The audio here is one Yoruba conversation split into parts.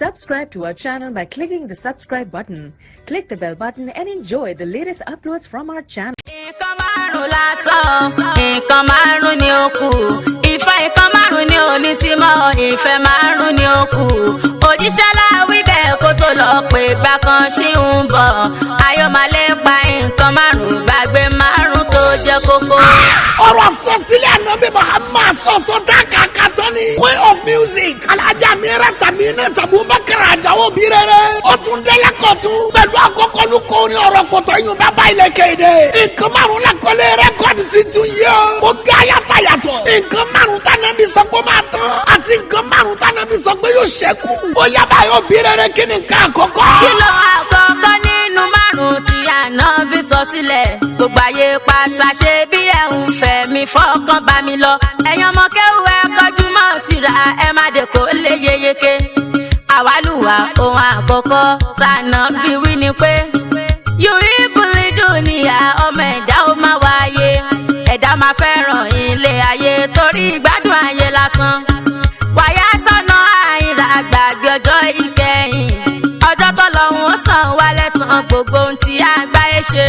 Subscribe to our channel by clicking the subscribe button. Click the bell button and enjoy the latest uploads from our channel. Ọ̀rọ̀ sọ sílẹ̀ ànábì Muhammad sọ̀sọ̀ tá kàkà tán ni. Queen of music alájà mìíràn tàbí iná tàbí Bakar Àjàó bí rere. Ó tún délé kọ̀tún pẹ̀lú àkọ́kọ́ ló kọ́ ní ọ̀rọ̀ pọ̀tọ́ yín bàbá ilẹ̀ kéde. Nǹkan márùn-ún lakọ́lé rẹ́kọ̀dù tuntun yìí o. Ó gé ayáta yàtọ̀. Nǹkan márùn-ún tànàbí sọ pé máa tán. Àti nǹkan márùn-ún tànàbí sọ pé yóò ṣẹ́kù. Ó yaba yóò bí rere kí ni nǹkan àkọ́kọ́. Kí ló àkọ́kọ́ nínú márùn-ún tí ànábì sọ sílẹ̀? Gbogbo ayé pátá ṣe bí ẹ̀ ń fẹ́ mi fọ́kàn bá mi lọ. Ẹ̀yin ọmọ kéwú ẹ kọjú mọ́ tìrà ẹ má dé kó lè yeyeke. Àwálùwà ohun àkọ́kọ́ tànábì wí ni pé yòrí bùnrin dùnìyà ọmọ ẹ̀dá ó máa wáyé. Ẹ̀dá máa fẹ́ràn ilé ayé torí ìgbádùn ayé lásán. Wàyà sọ́nà àìrà gbàgbé ọjọ́ ìkẹyìn. Ọjọ́ tọ́lọ́run ó san wá lẹ́san gbogbo ohun tí àgbáyé ṣe.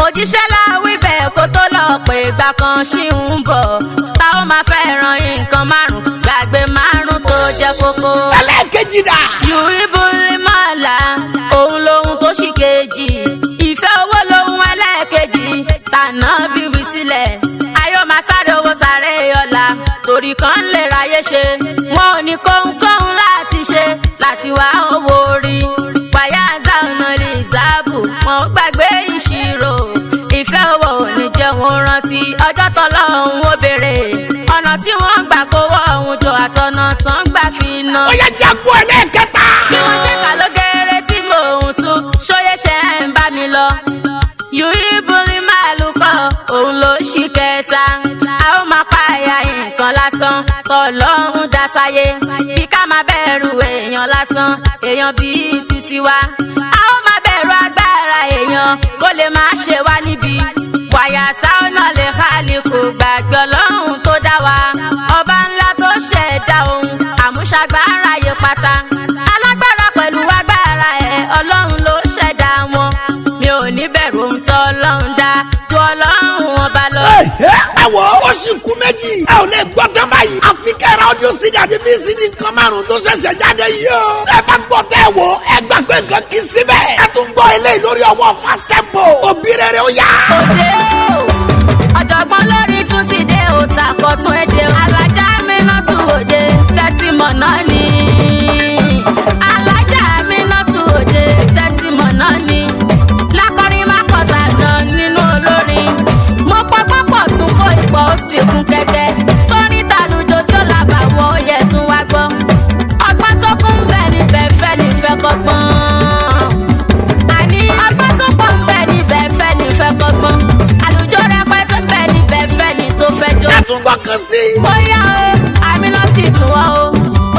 Òjíṣẹ́ láwí bẹ́ẹ̀ kó tó lọ pé ìgbà kan ṣì ń bọ̀. Tá ó máa fẹ́ràn nǹkan márùn-ún gbàgbé márùn-ún tó jẹ́ kókó. Ẹlẹ́ẹ̀kejì dà. Yùríbùlì mọ́lá òun lohun tó ṣì kejì. Ìfẹ́ owó lohun ẹlẹ́ẹ̀kejì tànà bíbí sílẹ̀. Ayọ̀ máa sáré owó sáré ọ̀la torí kan lè ráyé ṣe. Wọn ò ní kóhunkóhun láti ṣe láti wá owó rí. Wàyà záùnà lè záàbù wọn ò gbàgbé ìṣirò. Ìfẹ́ owó ò ní jẹ́ wọn rántí ọjọ́ tọ́lọ́run ó béèrè. Ọ̀nà tí wọ́n gbà kówó ọ̀hún jọ àtọ̀nà tán gbà fi ná. Ó yẹ jágbó ẹlẹ́ẹ̀kẹta. Kí wọ́n ṣe kà ló gẹ́rẹ́ tí mò ń tú ṣóyè ṣe ń bá mi lọ. Yùríbùlì màlúkọ̀ òun ló ṣì kẹta. A ó máa pààyà nǹkan lásán tọ́lọ́run dá sáyé. Bí ká máa bẹ̀rù èèyàn lásán èèyàn bíi titi wa. A ó máa bẹ̀rù agbára èèyàn kó lè máa ṣe wá níbi. Wàyà sáúnà lè hálì kò gbàgbé Ọlọ́run tó dá wa. Ọba ńlá tó ṣẹ̀dá ohun àmúṣagbára yé pátá. Alágbára pẹ̀lú agbára ẹ̀ Ọlọ́run ló ṣẹ̀dá wọn. Mi ò ní bẹ̀rù ohun tó Ọlọ́run dá ju Ọlọ́run ọba lọ. Ẹ wọ oṣù kú méjì ẹ ò lè gbọ́ tán báyìí. Àfikẹ́rẹ́ ọdún sídìí àti bí sídìí nǹkan márùn-ún tó ṣẹ̀ṣẹ̀ jáde yìí o. Ẹ bá gbọ́ tẹ́ ẹ wò ẹ gbàgbé nǹkan kì í síbẹ̀. Ẹ tún gbọ́ eléyìí lórí ọwọ́ fast tempo. Òbí rere ó yá. Òde o, ọ̀jọ̀gbọ́n lórí tún ti dé o, tàkọ̀tún èdè o. Alájà Amínà tún òde, tẹ́tí mọ̀ náà ni. Alájà Amínà tún òde, tẹ́tí mọ̀ náà ni. Lákọrin má pọ̀ tàná nínú olórin. Mo pọ́pọ́pọ̀ tún kó ipò ó sì kún kẹ́kẹ́. Torí tàlùjọ tí ó làbà wọ oyè tún wá gbọ́. Ọgbọ́n tó kún bẹ́ẹ̀ ni bẹ́ẹ̀ fẹ́ ni fẹ́ kọ́gbọ́n. Àní ọgbọ́n tó pọ̀ ń bẹ́ẹ̀ ni bẹ́ẹ̀ fẹ́ ni fẹ́ kọ́gbọ́n. Àlùjọ rẹpẹtẹ ń bẹ́ẹ̀ ni bẹ́ẹ̀ fẹ́ ni tó fẹ́ jó. Ẹ tún gbọ́ kan sí. Bóyá o, Amínà ti dùn wọ́n o,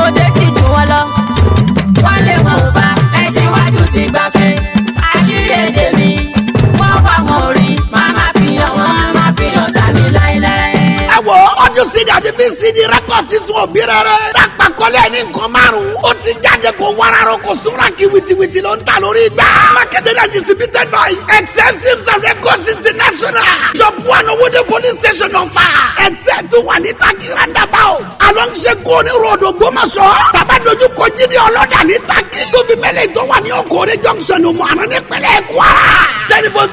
òde ti dùn wọ́n lọ. Wọ́n lé wọn ò bá ẹṣin wájú ti gbàfẹ́. Àṣírí èdè mi, wọ́n wá wọn ò rí. Màmá fi hàn wọ́n, má fi hàn tàbí láéláé. Ẹ wọ ọdún sídìí àti bí sídìí rẹ́kọ̀dì tún òbí rere. Sápàkọ́lé ní nǹkan márùn-ún. Ó ti jáde kó wararọ kó sóra kí wìtìwìtì ló ń ta lórí igbá. Marketed and distributed by ExcelTv and Records International. Shop 1 Owode Police Station ọ̀fà. Excel tó wà ní Taki roundabout. Along Ṣẹ́gun ní road Ògbómọ̀ṣọ́. Tàbádójú kojú ní ọlọ́dà ní Taki. Tóbi mẹ́lẹ̀ tó wà ní Ọkọ̀ọ́rẹ́ junction Òmùaran nípínlẹ̀ Kwara. Telephone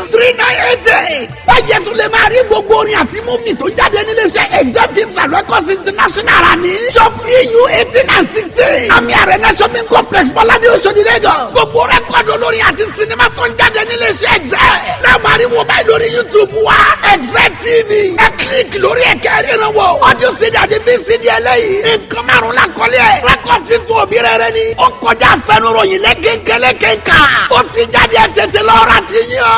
008-135-3988. Báyẹ̀ tún lè máa rí gbogbo orin àti múfì tó jáde níléeṣẹ́ ExcelTv and Records International rà ní. Shop EU 18 and 16. Àmì Arena Shopping Complex Bọ́ládé Oṣòdì Lagos. Gbogbo rẹ́kọ̀dù olórin àti sinimá tó ń jáde níléeṣẹ́ Excel. Láàmú ariwo báyìí lórí YouTube wa. ExcelTv. Ẹ kílíkì lórí ẹ̀kẹ́ ríran wò. Ọdún sídìí àti bí sídìí ẹlẹ́yìí. Nǹkan márùn-ún la kọ́lé ẹ̀. Rẹ́kọ̀dì tún òbí rere ni. Ó kọjá fẹnuròyìn lẹ́kẹ̀kẹ̀lẹ́kẹ̀ka. Ó ti jáde ẹ̀ tètè lọ́ra ti yàn.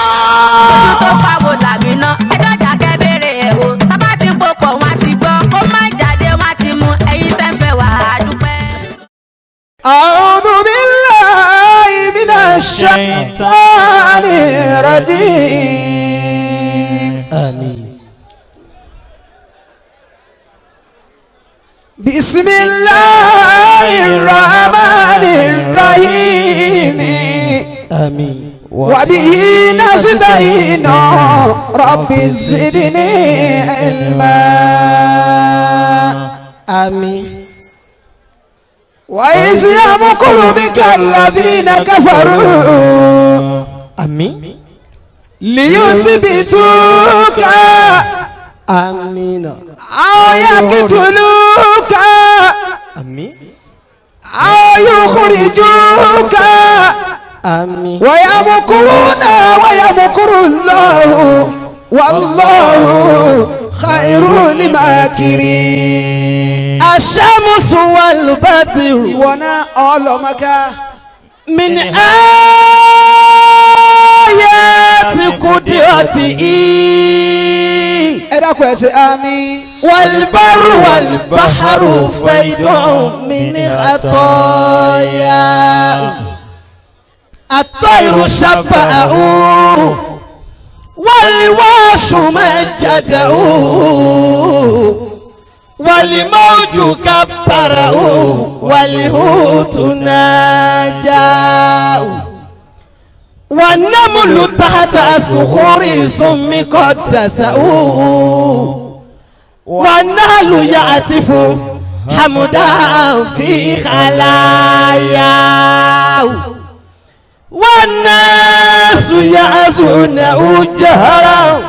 Ojú tó pa wo làmì náà, ẹjọ́ jàgẹ́ béèrè ẹ̀ wò. Tábà ti pòpọ̀ wọn ti gbọ́, kó má jáde wọn ti mú ẹyin fẹ́fẹ́ wà á dúpẹ́. A'udhu billahi minash shaitanir rajim. Àmín. Bismillahir رب زدني علما آمين وإذ يمكر بك الذين كفروا آمين ليثبتوك آمين أو يقتلوك آمين أو يخرجوك آمين ويمكرون ويمكر الله والله خير الماكرين الشمس والبدر وانا علمك من آيات قدرته آمين والبر والبحر فيض من خطايا الطير شبأه والواش مجده والموج كبره والهوت ناجاه والنمل تحت الصخور سم قدسه والنهل يعتف حمدا في خلاياه والناس يعزونه جهرا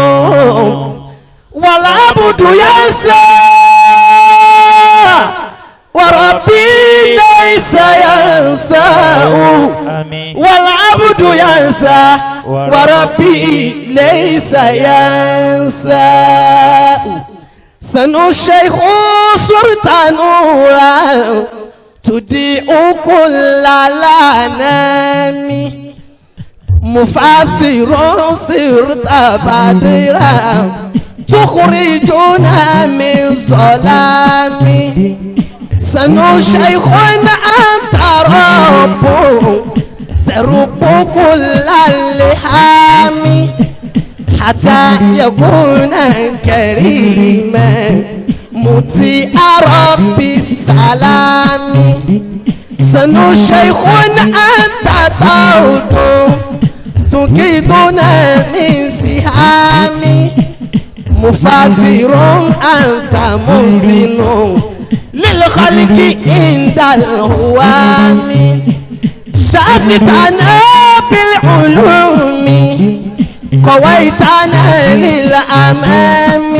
فيسترهم والعبد ينسى وربي ليس ينساه والعبد ينسى وربي ليس ينساه سنو الشيخ صرت نورا تضيء كل الأنام مفسر صرت بدرا تخرجنا من ظلام سنو شيخ أنت رب ترب كل اللحام حتى يكون كريما مطيع رب السلام سنو شيخ أنت تعود تكيدنا من سهام مفسر أنت محسن للخلق عند الهوام شاستنا بالعلوم قويتنا للأمام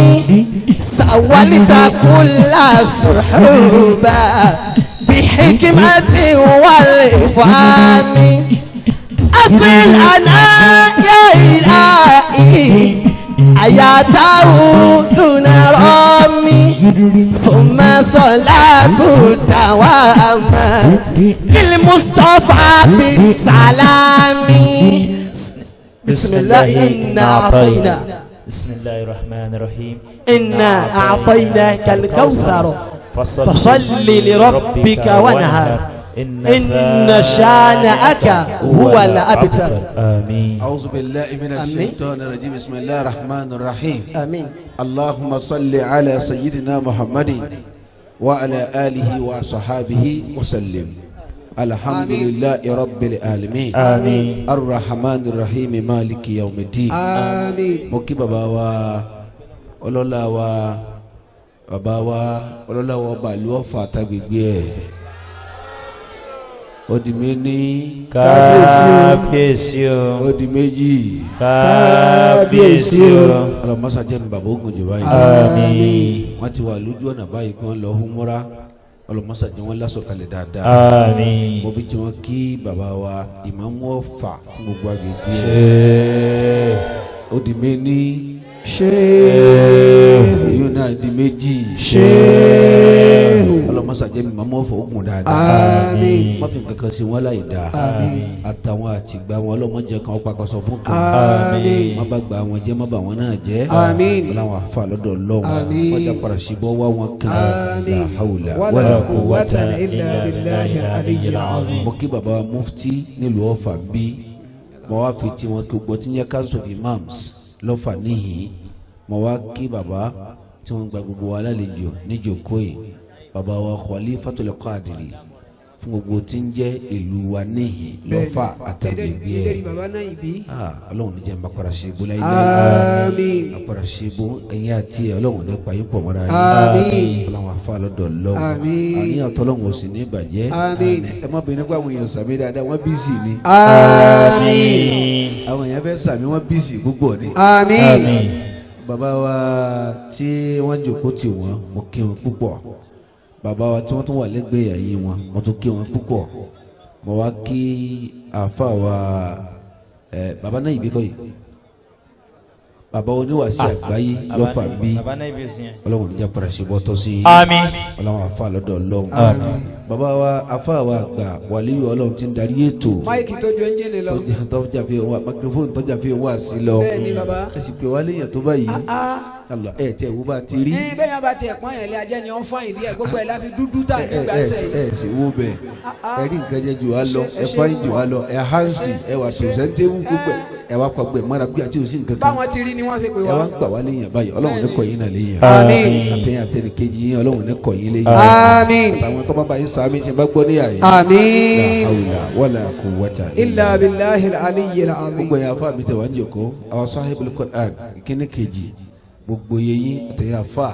سولت كل الصحوبة بحكمة والإفهام أصل أنا يا إلهي آياته دون رامي ثم صلاة الدوام للمصطفى بالسلام بسم الله إنا أعطينا بسم الله الرحمن الرحيم إنا أعطيناك الكوثر فصل لربك وانهر إن شانئك هو الأبتر آمين. أعوذ بالله من الشيطان الرجيم بسم الله الرحمن الرحيم آمين. اللهم صل على سيدنا محمد وعلى آله وصحابه وسلم. الحمد لله رب العالمين آمين. الرحمن الرحيم مالك يوم الدين آمين. مكي بابا ọlọ́lá wa bàbá wa ọlọ́lá wa bàálù ọ̀fà àtàgbègbè ẹ̀ ó di méní kábíyèsí o ó di méjì kábíyèsí o ọlọ́mọ́sá jẹ́ ní bàbá ogun jù báyìí àmín wọ́n ti wà lójú ọ̀nà báyìí kí wọ́n lọ húmúra ọlọ́mọ́sá jẹ́ wọ́n lásọ̀kalẹ̀ dáadáa àmín mo fi tí wọ́n kí bàbá wa ìmáàmù ọ̀fà fún gbogbo agbègbè ẹ̀ ó di méní èyí náà di méjì ọlọmọsà jẹ́ mi màmá ọ̀fọ̀ ogun dáadáa má fi kankan sí wọn láì dáa àtàwọn àtìgbà wọn ọlọmọjẹ kan ọpàkọsọ fún kan má bá gba àwọn jẹ́ má bá wọn náà jẹ́ ọlọ́wọ́n afa lọ́dọ̀ Ọlọ́run wọ́n já para síbọ̀ wá wọn kan la hawla wala quwwata illa billahi al-aliyyil azim. mo kí baba mufti nílùú Ọ̀fà bí mo wá fi tí wọn kí gbọ́ tí ń yẹ council of imams lọ́fà níhìn mo wá kí baba tí wọ́n gba gbogbo wa lálejò níjókòó yìí baba wa Khalifatul Qadiri fún gbogbo tí ń jẹ́ ìlú wa níhìn lọ́fà àtàgbègbè ẹ̀ ọlọ́run ní jẹ́ mbàkàrà ṣe bó láyé àmín mbàkàrà ṣe bó ẹ̀yìn àti ẹ̀ ọlọ́run nípa yín pọ̀ mọ́ra yín ọlọ́run àfa lọ́dọ̀ lọ́wọ́ àníyàn tọ́lọ́run ò sì ní ìbàjẹ́ ẹ má bínú pé àwọn èèyàn sàmì dáadáa wọ́n bísí ni àwọn èèyàn fẹ́ sàmì wọ́n bísí púpọ̀ ni bàbá wa tí wọ́n jòkó tì wọ́n mo kí wọn púpọ̀ bàbá wa tí wọ́n tún wà lẹ́gbẹ̀ẹ́ yàyí wọn mo tún kí wọn púpọ̀ mo wá kí àfa wa bàbá náà ìbí kọ́ yìí bàbá oníwàásí àgbáyé lọ́fà bí ọlọ́run níjà padà ṣe bọ́ tọ́ sí i ọlọ́run àfa lọ́dọ̀ ọlọ́run bàbá wa àfa wa àgbà wàlíyù ọlọ́run ti ń darí ètò máìkì tó ju ẹ́ńjìnì lọ tọ́jà fi wá máikrófóònù tọ́jà fi wá sí lọ ẹ sì pé wá léèyàn tó báyìí Allah ẹ tẹ wo bá ti rí. ní bẹ́ẹ̀ yẹn bá tiẹ̀ pọ́n yẹn lé ajẹ́ ni wọ́n fọ́ ìdí ẹ̀ gbogbo ẹ̀ láfi dúdú tà nígbà sẹ́yìn. ẹ sì wo bẹ́ẹ̀ ẹ rí nǹkan jẹ jù wá lọ ẹ fáyín jù wá lọ ẹ hánsì ẹ wà pìrìsẹ́ńtẹ́wù gbogbo ẹ wá pàgbẹ́ mọ́ra bí àti òsì nǹkan kan. báwọn ti rí ni wọ́n ṣe pé wá. ẹ wá ń gbà wá léèyàn báyìí ọlọ́run ní kọ̀yìn náà léèyàn. àmín àtẹ̀yìn àtẹ̀yìn kejì yín ọlọ́run ní kọ̀yìn léèyàn. àmín àtàwọn ẹ̀kọ́ bàbá yín sàmì tí bá gbọ́ ní àyè. àmín la hawla wala quwwata illa billahil aliyyil azim. gbogbo yẹn afá mi tẹ wá ń jòkó àwọn sahibul Qur'an kíní kejì gbogbo yẹyin àtẹ̀yà fà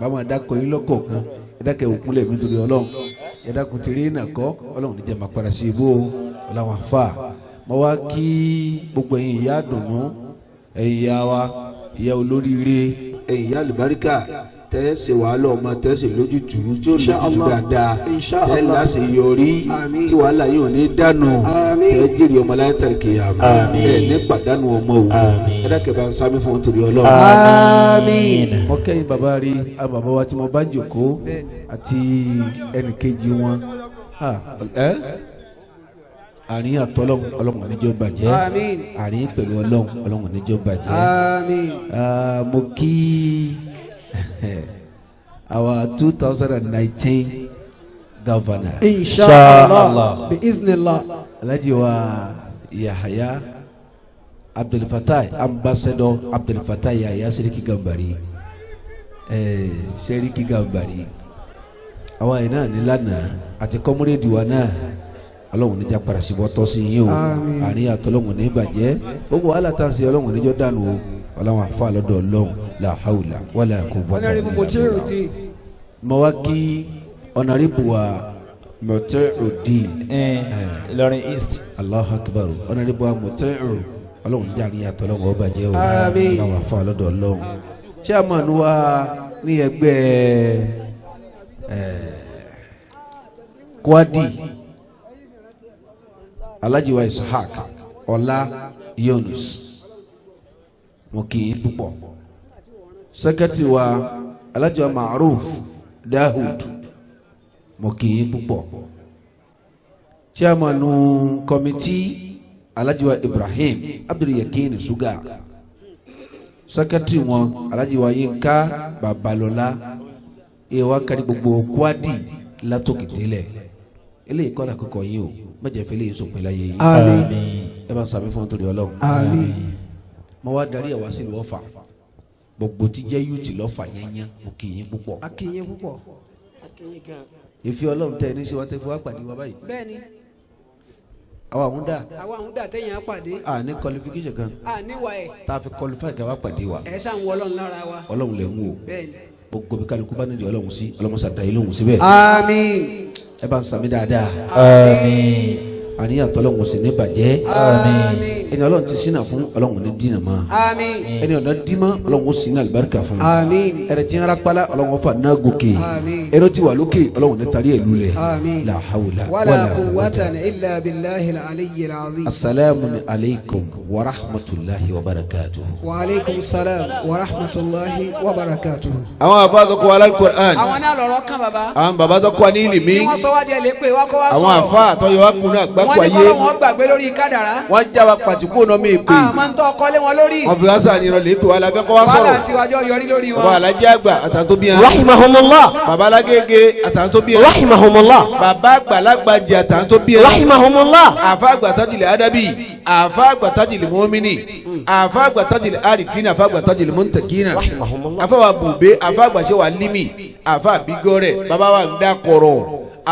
bàmà dákọ̀ yín lọ́kọ̀ọ̀kan ẹ̀dákẹ́ òkúnlẹ̀ mi torí ọlọ́run ẹ̀dákun ti rí nàkọ́ ọlọ́run níjẹ́ máa padà sí ibò ọlọ́run àfà mo wá kí gbogbo ẹ̀yin ìyá dùnú ẹ̀yin ìyá wa ìyá olóríire ẹ̀yin ìyá àlùbáríkà tẹ́sí wàhálà ọmọ tẹ́sí lójútùú tí ó lójútùú dáadáa tẹ́ láṣẹ yọrí tí wàhálà yóò ní dànù tẹ́ jèrè ọmọ láyé tàríkì àmì ẹ̀ ní pàdánù ọmọ o ẹ̀dákẹ́ bá ń sámi fún wọn torí ọlọ́run. àmín. mo kẹ́yìn bàbá rí àwọn bàbá wa tí mo bá jòkó àti ẹnìkejì wọn àárín àtọ́lọ́hún ọlọ́run níjọ́ bàjẹ́ àárín pẹ̀lú ọlọ́run níjọ́ bàjẹ́ mo kí our 2019 governor inshallah biiznillah Alhaji wa Yahaya Abdul Fattah ambassador Abdul Fattah Yahaya Seriki Gambari Seriki Gambari àwa ina ni lánàá àti comrade wa náà ọlọ́run níjà padà síbọ̀ tọ́ sí yín o àárín àtọ́lọ́run ní bàjẹ́ gbogbo wàhálà tá à ń ṣe ọlọ́run níjọ́ dànù o ọlọ́run àfa lọ́dọ̀ ọlọ́run la hawla wala quwwata illa billah. mo wá kí ọ̀nàrìbù wa Mọ̀tẹ́ọ̀dín Ìlọrin East. Allahu Akbar ọ̀nàrìbù wa Mọ̀tẹ́ọ̀ ọlọ́run níjà ní àtọ́lọ́run ọba jẹ́ o ọlọ́run àfa lọ́dọ̀ ọlọ́run. chairman wa ní ẹgbẹ́ Kwadi Alhaji wa Ishaq Ọlá Yunus mo kì í púpọ̀ sẹ́kẹ́tì wa Alhaji wa Ma'ruf Dahud mo kì í púpọ̀ chairman kọ́mítì Alhaji wa Ibrahim Abdul Yakin Suga sẹ́kẹ́tì wọn Alhaji wa Yinka Babalọlá ìwà kárí gbogbo Kwadi látòkè délẹ̀ eléyìí kọ́ làkọ́kọ́ yín o mẹ́jẹ̀ fẹ́ léyìí sọ̀pẹ́ láyé yìí àmín ẹ bá ń sàmì fún nítorí ọlọ́run àmín mo wá darí ẹ̀ wá sí Ọ̀fà gbogbo tí jẹ́ yúùtì lọ́fà yẹnyẹn mo kì í yín púpọ̀ akínyìn púpọ̀ ìfẹ́ ọlọ́run tẹ́ ẹ ní ṣe wá tẹ́ fún wa pàdé wa báyìí bẹ́ẹ̀ni àwa àwọn dà tẹ̀yìn á pàdé ní qualification kan níwà ẹ̀ tá a fi qualify kẹ́ wá pàdé wa ẹ̀ sàn wọ ọlọ́run lára wa ọlọ́run lè ń wò bẹ́ẹ̀ni gbogbo bí kálukú bá nídìí ọlọ́run sí ọlọ́run sàdá yìí lóhùn síbẹ̀ àmín ẹ bá ń sàmì dáadáa Àmín. àníyàn tọ́lọ́run sì ní bàjẹ́ àmín ẹni ọlọ́run ti sínà fún ọlọ́run ní dínà mọ́ àmín ẹni ọ̀nà dímọ́ ọlọ́run ó sínà àlùbáríkà fún àmín ẹni tí ń rápálá ọlọ́run fà náà gòkè àmín ẹni tí wà lókè ọlọ́run ní tarí ẹ̀ lulẹ̀ àmín la hawla wala quwwata illa billahi al-aliyyil azim. asalaamu alaykum wa rahmatulahi wa barakatuh. wa aleykum salaam wa rahmatulahi wa barakatuh. àwọn àbá tó kọ́ Al-Qur'an. àwọn náà lọ́rọ̀ kan bàbá. àwọn bàbá tó kọ́ ní ìlìmí. tí wọ́n sọ wá díẹ̀ lé pé wá kọ́ wá sọ̀rọ̀. àwọn àfa àtọ́yọ wa kunu àgbákò ayé. wọ́n ní kọ́ wọn gbàgbé lórí kádàrá. wọ́n já wa pàtìkó náà mi pè. àmọ́ ń tọ́ kọ́lé wọn lórí. wọ́n fi wá sàn ìran lè pè wá lábẹ́ kọ́ wá sọ̀rọ̀. wàhálà tí wájọ́ yọrí lórí wọn. bàbá alájẹ àgbà àtàntó bí yan. rahimahumullah bàbá alágége àtàntó bí yan. rahimahumullah bàbá àgbàlagbàjẹ àtàntó bí yan. rahimahumullah àfa àgbàtajìlẹ̀ adabi àfa àgbàtajìlẹ̀ mọ́mìnì àfa àgbàtajìlẹ̀ arifina àfa àgbàtajìlẹ̀ mọ́ntàkínà àfa wa bùbé àfa àgbàṣe wa límì àfa àbígọ́rẹ̀ bàbá wa ń dá kọ̀rọ̀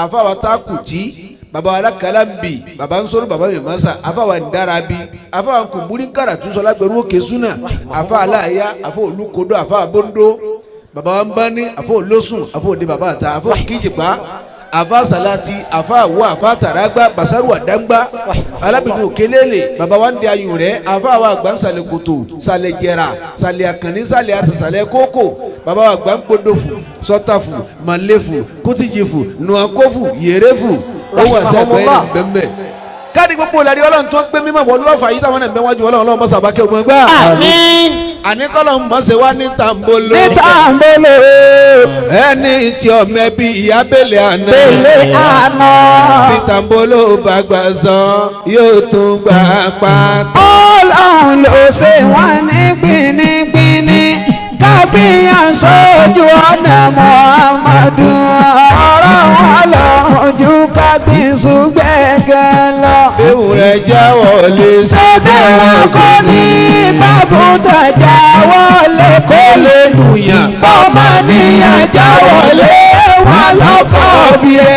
àfa wa tákùtì baba wa Kalambi baba nsoro baba mi masa afa wa Ndarabi afa wa Kumburi Karatu sola gberu oke suna afa alaya afa Olukodo afa Abondo baba wa Mbani afa Olosun afa Ode baba ata afa Kijipa afa Salati afa wa afa Taragba Basaru Adangba alabinu Okelele baba wa Ndi Ayure afa wa Agban Sale Koto Sale Jera Sale Akani Sale Asa Sale Koko baba wa Agban Podofu Sotafu Malefu Kutijifu Nuakofu Yerefu owó ẹsẹ ẹgbẹ bẹnbẹ káàdì gbogbo ìlàrí Ọlọ́run tó ń gbé mímọ́ wọlé ọfà yìí táwọn ẹgbẹ wájú Ọlọ́run mọ sàbákẹ ọmọ ẹgbẹ. àmín. àníkọlọ mọ ṣe wá ní tàǹbolo. ní tàǹbolo. ẹni tí ọmọ ẹbí ìyá bèlè àná. bèlè àná. bí tàǹbolo bá gbà san yóò tún gbà pátá. Ọlọ́run ló ṣe wọ́n ní gbinigbini kábíyàn sójú ọ̀nà Muhammadu ọ̀rọ̀ wọn lọ́rùn ju kábíyèsí gbẹ̀gẹ̀ lọ. ewu rẹ̀ jáwọ́ lé sẹ́dẹ̀rẹ̀ kò ní bàbútà jáwọ́ lé kó lè lùyàn. bọ́mọ níyàn jáwọ́ lé wọn lọ́kọ̀ bí ẹ.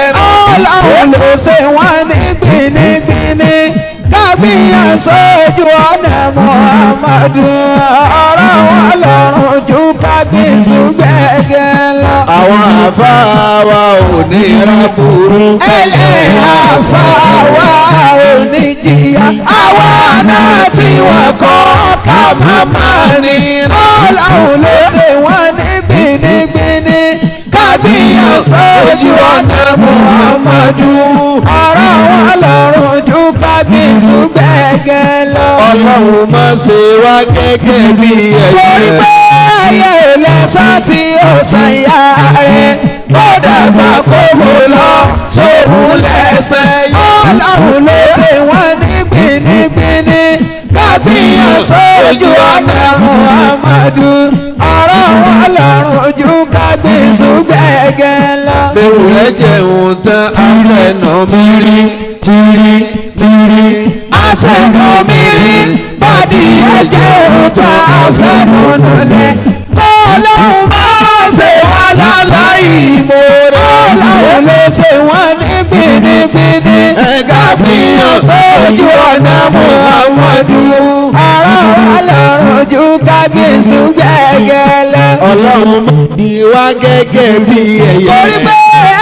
Ọlọ́run ló ṣe wọ́n ní gbinigbini kábíyàn sójú ọ̀nà Muhammadu ọ̀rọ̀ wọn lọ́rùn ju kábíyèsí gbẹ̀gẹ̀ lọ. àwọn àfáà wa ò ní rábùrú. ẹlẹ́yàfà wa ò ní jìyà. àwa náà tí wọ́n kọ́ ká máma ní. Ọlọ́run ló ṣe wọ́n ní gbinigbini kábíyàn sójú ọ̀nà Muhammadu ọ̀rọ̀ wọn lọ́rùn ju kábíyèsí gbẹ̀gẹ̀ lọ. Ọlọ́run má ṣe wá gẹ́gẹ́ bí ẹ̀yẹ. torí pé ayé lẹ́sàn tí ó san ìyá rẹ̀ kó dàgbà kó mú lọ sóhun lẹ́sẹ̀ yìí. Ọlọ́run ló ṣe wọ́n ní gbinigbini kábíyàn sójú ọ̀nà Muhammadu ọ̀rọ̀ wọn lọ́rùn ju kábíyèsí gbẹ̀gẹ̀ lọ. bẹ́ẹ̀ rẹ̀ jẹun tán àṣẹ̀nà mírí tírí tírí. àṣẹ̀nà mírí bàdí ẹ̀jẹ̀ òótọ́ àfẹnunulẹ̀ kọ́ Ọlọ́run máa ṣe wá láláì mòrè. Ọlọ́run ló ṣe wọ́n ní gbinigbini kábíyàn sójú ọ̀nà Muhammadu ọ̀rọ̀ wọn lọ́rùn ju kábíyèsí gbẹ̀gẹ̀ lọ. Ọlọ́run má bí wá gẹ́gẹ́ bí ẹ̀yẹ. torí pé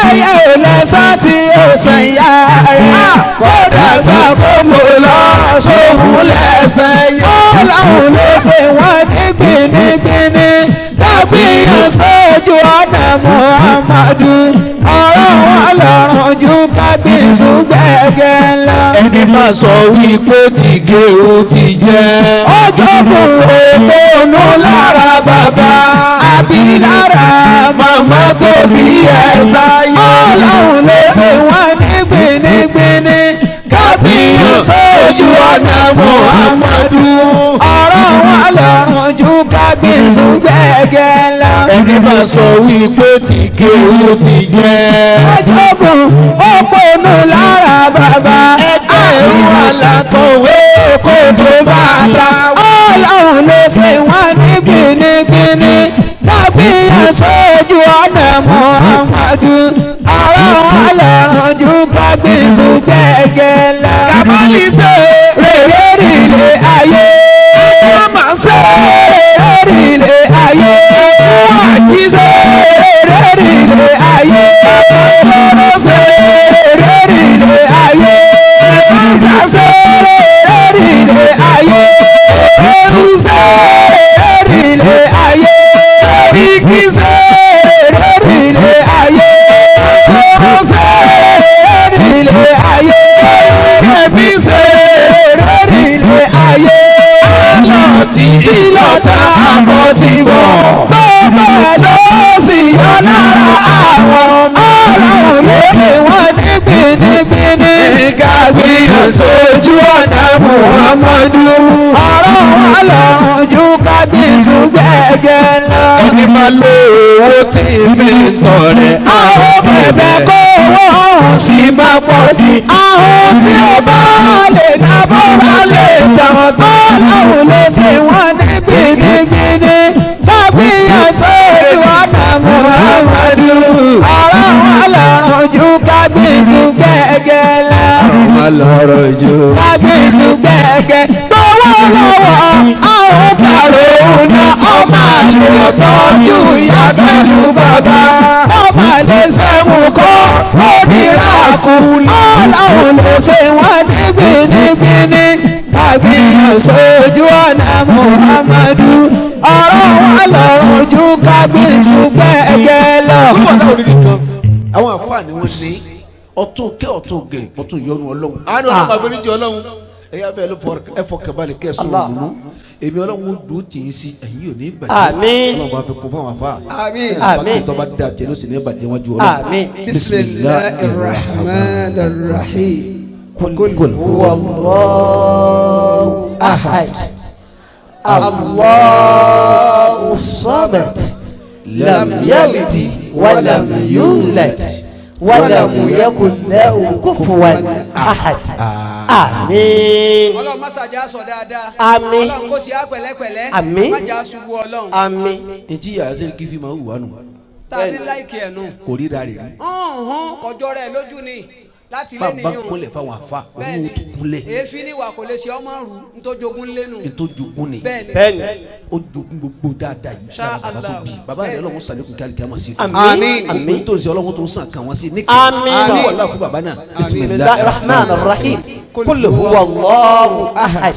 ẹyẹ ò lẹ́sàn tí ó san ìyá rẹ̀ kó dàgbà kó mú lọ sóhun lẹ́sẹ̀ yìí. Ọlọ́run ló ṣe wọ́n ní gbinigbini kábíyàn sójú ọ̀nà Muhammadu ọ̀rọ̀ wọn lọ́rùn ju kábíyèsí gbẹ̀gẹ̀ lọ. ẹni máa sọ wípé tí gé o ti jẹ́. ọjọ́ kù òpónú lára bàbá àbí lára màmá tó bí ẹ̀ sáyé. Ọlọ́run ló ṣe wọ́n ní gbinigbini kábíyàn sójú ọ̀nà Muhammadu ọ̀rọ̀ wọn lọ́rùn ju kábíyèsí gbẹ̀gẹ̀ lọ. ẹni máa sọ wípé tí gé o ti jẹ́. ọjọ́ kù òpónú lára bàbá ẹ̀rù alákọ̀wé kò tó bàtà. Ọlọ́run ló ṣe wọ́n ní gbinigbini kábíyàn sójú ọ̀nà Muhammadu ọ̀rọ̀ wọn lọ́rùn ju kábíyèsí gbẹ̀gẹ̀ lọ. kábàlì ṣe rere rìlé ayé máa ṣe rere rìlé ayé àjí ṣe rere rìlé ayé sọ̀rọ̀ ṣe rere rìlé ayé ẹ̀fọ́nsá ṣe rere rìlé ayé ẹ̀rù ṣe rere rìlé ayé ẹ̀ríkì ṣe rere rìlé ayé sọ̀rọ̀ ṣe rere rìlé ayé ẹ̀bí ṣe rere rìlé ayé lọ́tí lọ́tà àbọ̀ ti bọ̀ gbọ́dọ̀ ló sì yọ lára àwọn ọmọ Ọlọ́run ló ṣe wọ́n ní gbinigbini kábíyàn sójú ọ̀nà Muhammadu ọ̀rọ̀ wọn lọ́rùn ju kábíyèsí gbẹ̀gẹ̀ lọ. ẹni máa lo owó tí mi ń tọrẹ. àwọn bẹ̀bẹ̀ kó wọ́n sì máa pọ̀ sí i. àwọn tí ó bá lè ná bọ́ra lè tàn tó Ọlọ́run ló ṣe wọ́n ní gbinigbini kábíyàn sójú ọ̀nà Muhammadu ọ̀rọ̀ wọn lọ́rùn ju kábíyèsí. kábíyèsí gbẹ̀gẹ̀lẹ̀. ọmọ lọ́rọ̀ jù. kábíyèsí gbẹ̀gẹ̀ gbowó lọ́wọ́ àwọn bàrò náà ọmọ àlè tọ́jú ìyá pẹ̀lú bàbá. ọmọ àlè sẹ́wọ̀n kọ́ oníràkú ọlọ́run lè ṣe wọ́n ní gbinigbini. kábíyèsí ojú ọ̀nà Muhammadu ọ̀rọ̀ wọn lọ́rùn ju kábíyèsí gbẹ̀gẹ̀ lọ. àwọn àfáàní wọn ní ọtún kẹ ọtún gẹ ọtún yọnu Ọlọ́run àánú Ọlọ́run àforíjì Ọlọ́run ẹyà fẹ ẹ fọkànbalẹ̀ kẹsùn òmùnú èmi Ọlọ́run dùn tì í sí ẹ̀yin ò ní bàjẹ́ Ọlọ́run bá fi kún fún àwọn afá àmín tó bá dá jẹ ló sì ní bàjẹ́ wájú Ọlọ́run. àmín. bismillahir rahmanir rahim kul huwallahu ahad allahu samad lam yalid wa lam yulad walam yakun lahu kufuwan ahad. àmín. Ọlọ́run má ṣàjà sọ dáadáa. àmín. Ọlọ́run kò sí àpẹ̀lẹ́pẹ̀lẹ́. àmín. má jà ṣubú Ọlọ́run. àmín. etí yàrá sẹ́ni kí fi máa wù wá nù. tàbí láìkì ẹ̀ nù. kò ríra rẹ̀ rí. kọjọ́ rẹ̀ lójú ni láti lé bàbá nìyún. kúnlẹ̀ fáwọn afá owó tó kúnlẹ̀. èéfín ni wà kò lè ṣe ọmọ rù ntójogún lẹ́nu. ntójogún ni. bẹ́ẹ̀ni. ó jogún gbogbo dáadáa yìí. Insha Allah. bàbá rẹ̀ Ọlọ́run sàlékún kí alikẹ́ máa ṣe fún àmín. àmín. tó ń ṣe Ọlọ́run tó ń sàn kàn wọ́n sí ní kí. àmín. wọ́n láàfin bàbá náà. bismillahir rahmanir rahim kul huwallahu ahad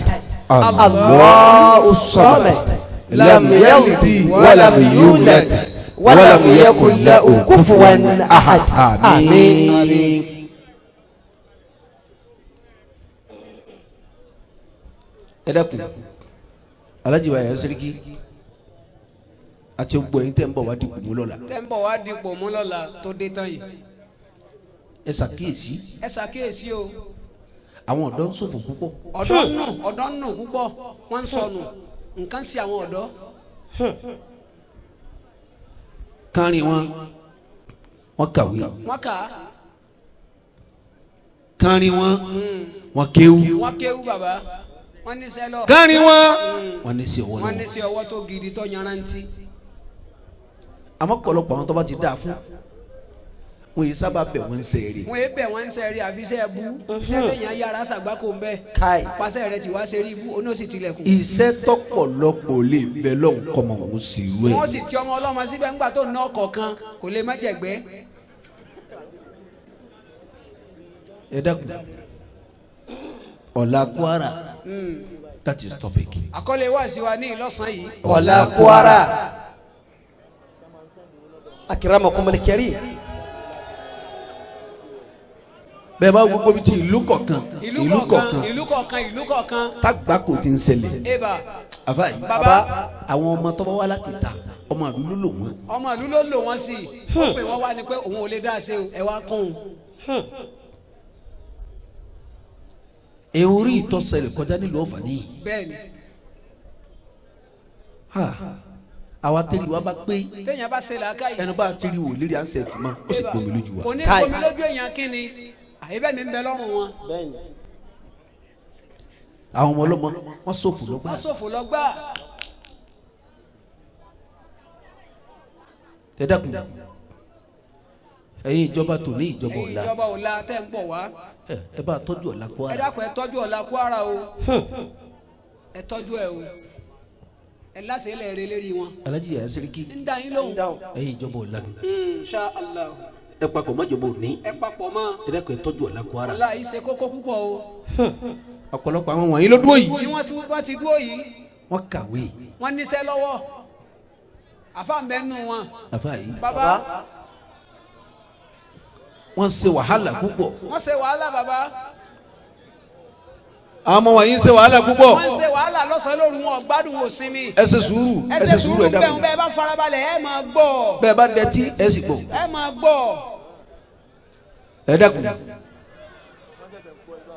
allahu samad lam yalid wa lam yulad wa lam yakun lahu kufuwan ahad. àmín. ẹ dákun Alhaji wa yà sẹ́ríkì àti gbogbo ẹ̀yin tẹ́ ń bọ̀ wá dìbò mú lọ́la. tẹ́ ń bọ̀ wá dipò mú lọ́la tó dé tán yìí. ẹ ṣàkíyèsí. ẹ ṣàkíyèsí o. àwọn ọ̀dọ́ ń ṣòfò púpọ̀. ọ̀dọ́ ń nù púpọ̀ wọ́n ń sọnù nǹkan sí àwọn ọ̀dọ́. kárin wọn kàwé. wọ́n kà á. kárin wọn kéwú. wọ́n kéwú bàbá wọ́n ní sẹ́ lọ. kárin wọn ní sí ọwọ́ lọ́wọ́. wọ́n ní sí ọwọ́ tó gidi tó yanrantí. àmọ́ pọ̀lọpọ̀ àwọn tó bá ti dáa fún wọn yìí sábà bẹ̀ wọ́n ń sẹ́ẹ̀rì. wọ́n yé bẹ̀ wọ́n ń sẹ́ẹ̀rì àfi sẹ́ bú sẹ́ẹ̀rì yẹn yára ṣàgbákò ń bẹ́ káì. pàṣẹ rẹ ti wá sẹ́ẹ̀rì ibú oní òsì tilẹ̀kùn. iṣẹ́ tọ́pọ̀lọpọ̀ lè bẹ lọ́hùn kọ́mọ òun sì rú ẹ̀. wọ́n sì ti ọmọ ọlọ́mọ síbẹ̀ ńgbà tó ná ọkọ̀ọ̀kan kò lè má jẹ̀gbẹ́. ẹ dákun ọ̀la Kwara that is topic. àkọlé wà sí wa ní ìlọ́sàn yìí. ọ̀la Kwara akramakumul karim. bẹ́ẹ̀ bá gbogbo bíi ti ìlú kọ̀ọ̀kan ìlú kọ̀ọ̀kan. tágbà kò ti ń ṣẹlẹ̀. eba àfa yìí baba àwọn ọmọ tó bá wá láti ta ọmọ ìlú ló lò wọ́n. ọmọ ìlú ló lò wọ́n sí i ó pè wọ́n wá ní pé òun ò lè dá ṣe ẹ wá kún un. orí ìtọ́sẹ̀lẹ̀ kọjá nílùú Ọ̀fà nìyí. bẹ́ẹ̀ni. àwa tẹ́lẹ̀ wa bá pé téèyàn bá ṣe làákàyè. ẹnu bá tẹ́lẹ̀ wò lérí ansẹ̀ tì mọ́ ó sì gbomi lójú wa. kò ní gbomi lójú èèyàn kí ni àyíbẹ̀ ní bẹ lọ́rùn wọn. àwọn ọmọ ọlọ́mọ wọ́n ṣòfò lọ́gbà. wọ́n ṣòfò lọ́gbà. ẹ dákun ẹ̀yin ìjọba tò ní ìjọba ọ̀la. ìjọba ọ̀la tẹ́ ń bọ̀ wá. ẹ bá tọ́jú ọ̀la Kwara. ẹ dákun ẹ tọ́jú ọ̀la Kwara o. ẹ tọ́jú ẹ o. ẹ láṣẹ ilẹ̀ rẹ lérí wọn. Alhaji yà sẹ́ríkì. ń dá yín lóhùn. ẹ̀yin ìjọba ọ̀la nù. Insha Allah. ẹ papọ̀ mọ́jọba òní. ẹ papọ̀ mọ́. ẹ dákun ẹ tọ́jú ọ̀la Kwara. ọ̀la yìí ṣe kókó púpọ̀ o. ọ̀pọ̀lọpọ̀ àwọn wọ̀nyí ló dúró yìí. bí wọ́n ti dúró yìí. wọ́n kàwé. wọ́n níṣẹ́ lọ́wọ́. àfa ń bẹ nù wọn. àfa yìí. baba. wọ́n ṣe wàhálà púpọ̀. wọ́n ṣe wàhálà baba. àwọn ọmọ wọ̀nyí ń ṣe wàhálà púpọ̀. wọ́n ṣe wàhálà lọ́sàn-án lóru wọn gbádùn wò sinmi. ẹ ṣe sùúrù ẹ ṣe sùúrù bẹ́ẹ̀ bẹ́ẹ̀ bá farabalẹ̀ ẹ máa gbọ́. bẹ́ẹ̀ bá dẹtí ẹ sì gbọ́. ẹ máa gbọ́. ẹ dákun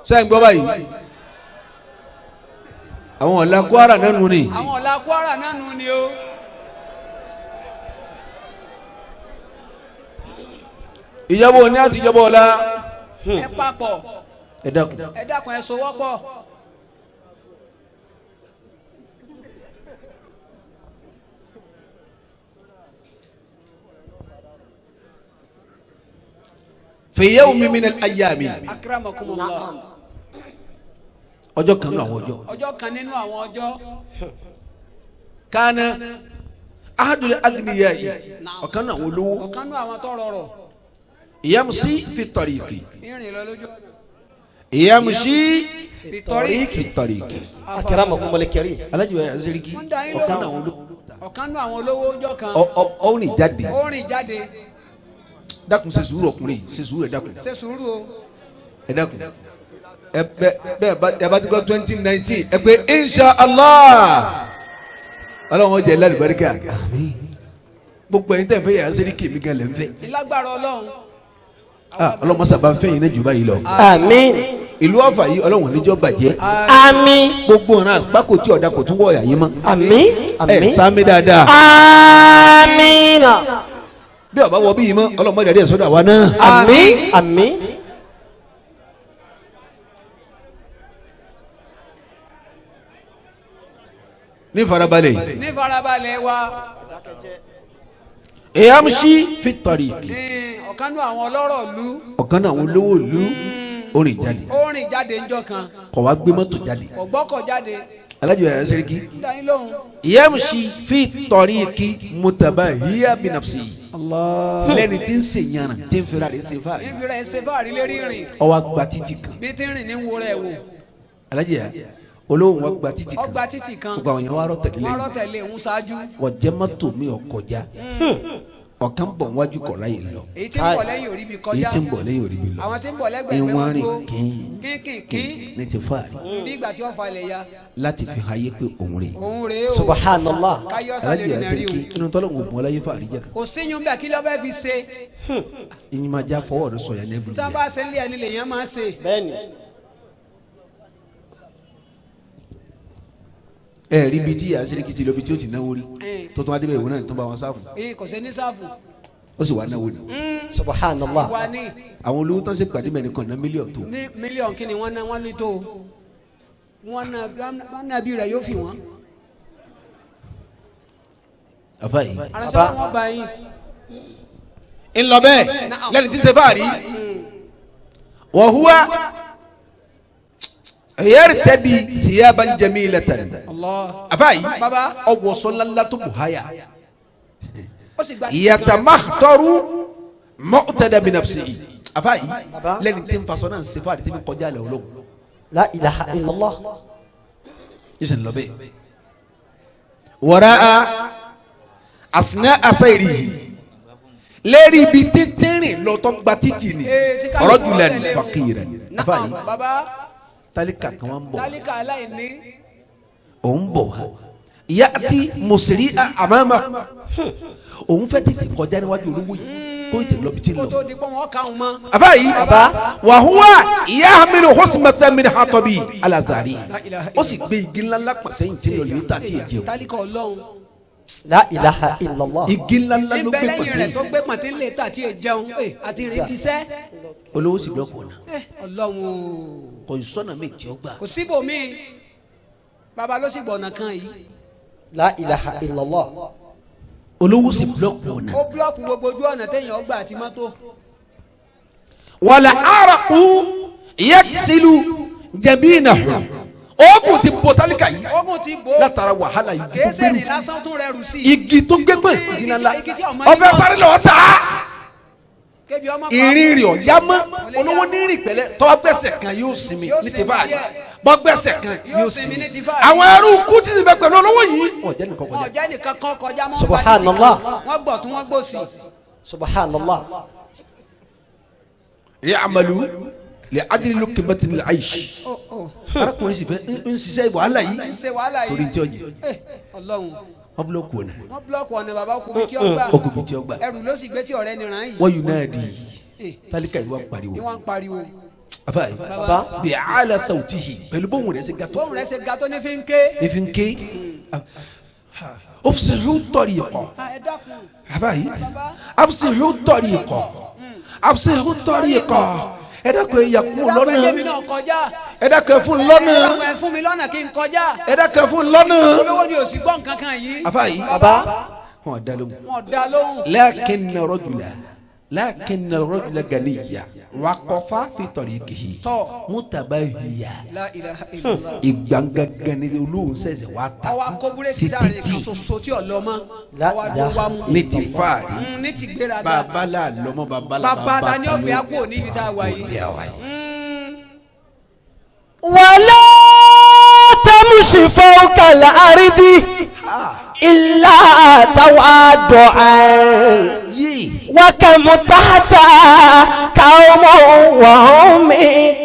sẹ́yìn gbọ́ báyìí àwọn ọ̀la Kwara nánu ni. àwọn ọ̀la Kwara nánu ni o. ìjọba òní àti ìjọba ọ̀la. ẹ papọ̀. ẹ dákun. ẹ dákun ẹ sowọ́pọ̀. fi yawmin min al-ayyami. akramakumullah. ọjọ́ kan nínú àwọn ọjọ́. ọjọ́ kan nínú àwọn ọjọ́. kana ahadul agniyayi ọ̀kan náà àwọn olówó. ọ̀kan nínú àwọn tó rọrọ̀. yamshi fi tariqi. ìrìn lọ lójú. yamshi fi tariqi. akramakumul karim. Alhaji wa Asiriki ọ̀kan náà àwọn olówó. ọ̀kan nínú àwọn olówó ọjọ́ kan. ó rìn jáde. ó rìn jáde. dákun ṣe sùúrù ọkùnrin ṣe sùúrù ẹ dákun. ṣe sùúrù o. ẹ dákun bẹ́ẹ̀ bá ti gbọ́ 2019 ẹ pé inshallah ọlọ́run ọjà ìlànà ìbáríkà gbogbo ẹ̀yin tẹ̀ fẹ́ yà Asiriki mi gan lẹ́ ń fẹ́. ìlágbára ọlọ́run. ọlọ́run mọ́sá bá ń fẹ́ yín náà jù báyìí lọ. àmín. ìlú Ọ̀fà yìí ọlọ́run níjọ́ bàjẹ́. àmín. gbogbo ọ̀ràn àgbákò tí ọ̀dà kò tún wọ̀ ọ̀yà yín mọ́. àmín. ẹ sáámi dáadáa. àmín. bí ọba wọ bí yìí mọ́ ọlọ́run mọ́jà díẹ̀ sọ́dọ̀ àwa náà. àmín. àmín. ní farabalẹ̀. ní farabalẹ̀ wa. yamshi fi tariqi. ọ̀kan nínú àwọn ọlọ́rọ̀ ìlú. ọ̀kan náà àwọn olówó ìlú ó rìn jáde. ó rìn jáde ńjọ́ kan. kọ̀ wá gbé mọ́tò jáde. kò gbọ́kọ̀ jáde. Alhaji wa Asiriki. dáyín lóhùn. yamshi fi tariqi mutabahiya bi nafsi. Allah. lẹ́ni tí ń ṣe yànnà tí ń fira rẹ̀ ṣe fáàrí. ìfira ẹ̀ ṣe fáàrí lérí rìn. ó wá gba títì kan. bí tí ń rìn ní wo rẹ̀ wò. Alhaji ya olóhùn wa gba títì kan. ó gba títì kan. gbogbo àwọn yẹn wá rọ tẹ̀lé wọ́n rọ́ lẹ́yìn. tẹ̀lé ń ṣáájú. ọ̀jẹ̀ mọ́tò mi ò kọjá. ọ̀kan bọ̀ wájú kọ̀ láyè lọ. èyí tí ń bọ̀ lẹ́yìn orí bi kọjá. èyí tí ń bọ̀ lẹ́yìn orí bi lọ. àwọn tí ń bọ̀ lẹ́gbẹ̀ẹ́ ìwọ̀n wọn rìn dúró. kínkín kínkín. ní ti fáàrí. bí ìgbà tí wọ́n falẹ̀ ya. láti fi hayé pé òun rè. òun rèé o. subhanallah. káyọ̀ sálẹ̀ Alhaji rìn náà rí o. Asiriki inú tọ́lọ́mù ògùn ọláyé fáàrí jẹ́ kan. kò síyún bẹ́ẹ̀ kí ló fẹ́ fi ṣe. ìyín máa já fọwọ́ rẹ sọ̀yà ní every tá a day. bá ṣe ń lé ẹni lèèyàn máa ṣe. bẹ́ẹ̀ni. ẹ rí ibi tí Asiriki ti lọ ibi tí ó ti náwó rí tó tún adébẹ̀ ìwé náà tó bá wọn sáfù kò sí ní sáfù. ó sì wá náwó ni. subhanallah. wà ní àwọn olówó tó ń ṣe pàdé mẹ́rin kan ná mílíọ̀nù tó. ní mílíọ̀nù kí ni wọ́n ná wọ́n ní tó. wọ́n ná bí rẹ̀ yóò fi wọ́n. àfa yìí. aránṣẹ́ wọn bá yín. ńlọ bẹ́ẹ̀ lẹ́ni tí ń ṣe fáàrí. wa huwa yartadi thiyaban jamilatan. Allah. àfa yìí baba. ọwọ́ sọ́nlá tó buhaya. ó sì gba yatamakhtaru mu'tada bi nafsihi. àfa yìí lẹ́ni tí ń fasọ náà ń ṣe fáàrí tí ń kọjá lẹ̀ olóhùn. la ilaha illallah. yíṣẹ́ ńlọ bẹ́ẹ̀. wara'a asna asayrihi lérí ibi títírìn lọ́tọ́ gba títì ni rajulan faqiran. àfa yìí baba. tálíkà kan wá ń bọ̀ tálíkà aláìní. òun bọ̀ wá ya'ti musri'a amama òun fẹ́ tètè kọjá níwájú olówó yìí kó tètè lọ bí tí ń kó lọ. tó di pé wọ́n kà ń mọ́. àfa yìí wa huwa yahmilu husmatan min hatabi ala zari ó sì gbé igi ńláńlá pàṣẹyìn tí ń lọ lè ta tí ì jẹun. tálíkà ọlọ́run. la ilaha illallah. igi ńláńlá ló gbé níbẹ̀ lẹ́yìn rẹ̀ tó pàṣẹyìn gbé pàtí ń lè tà tí ì jẹun àti rìn bíṣẹ́. olówó sì blọọkù ọ̀nà ọlọ́run o. kò sọ́nà méjì ọgbà. kò síbòmí baba ló sì gbọ̀nà kan yìí. la ilaha illallah. olówó sì blọọkù ọ̀nà. ó búlọ́ọ̀kù gbogbo ojú ọ̀nà téèyàn ọgbà àti mọ́tò. wàlà àràkù yaksilu jabinahu oògùn ti bọ tálíkà yìí ogun ti bò. látara wàhálà yìí tó kèésì gbẹrù ní lásán tún rẹ̀ rù sí. igi tó gbẹgbẹ igi ńláńlá igi tí ọmọ ọfẹ sáré lọ ta kébi ọmọ pa. ìrìn rìn ọ̀yá mọ́ olówó ní rìn pẹ̀lẹ́ tọ́wọ́ gbẹ̀sẹ̀ kan yóò sinmi ní ti fáàrí bọ́ gbẹ̀sẹ̀ kan yóò sinmi ní ti fáàrí. àwọn ẹrú kú ti bẹ pẹ̀lú olówó yìí ọ̀jẹ̀ nìkan kọjá. ọ̀jẹ̀ nìkan kan kọjá mọ́. Subhanallah. wọ́n gbọ̀ tún wọ́n gbòsì. subhanallah. ya'malu li ajli luqmatil 'aysh arákùnrin sì fẹ́ ń ṣiṣẹ́ wàhálà ń yìí ṣe wàhálà yìí. torí tí ó jẹ ọlọ́run wọ́n búlọ́ọ̀kù ọ̀nà wọ́n búlọ́ọ̀kù ọ̀nà bàbá okùnrin tí ó gbà. ọkùnrin tí ó gbà ẹrù ló sì gbé tí ọ̀rẹ́ ni ràn yìí. wọ́n yunadi tálíkà yìí wá pariwo ni wọ́n ń pariwo. afaayi bi ala sawtihi pẹ̀lú bóun rẹ̀ ṣe gàtọ̀ bóun rẹ̀ ṣe ga tó ní fi ń ké. efi ń ké afsihu tariqa ẹ dákun. afaayi afsihu tariqa afsihu tariqa ẹ dákun ẹ yàkú ẹ dákun ẹ jẹ́ mi lọ́nà náà kọjá. ẹ dákun ẹ fún lọ́nà ẹ dákun ẹ fún mi lọ́nà kí n kọjá. ẹ dákun ẹ fún lọ́nà olówó ni òsì gbọ́ nǹkan kan yìí. afaayi baba. wọn dá lóhùn wọn dá lóhùn. lakinna rajula lakin ar-rajula ganiyya waqafa fi tariqihi mutabahiya La ilaha illallah. ìgbàngangani olóhùn sẹ̀sẹ̀ wá ta Àwa kóbúrẹ́ sí ti sáré kan títì ṣoṣo tí ọlọ́mọ. La Àwa ló ilaha wá mú. ní ti fáàrí Ní ti gbéraga. babala lọmọ babala Bàbá ta ni ọ̀fẹ́ àpò ní ibi tá a wà yìí. ولا تمشي فوق الأرض إلا تواضعا وكم تحت قوم وهم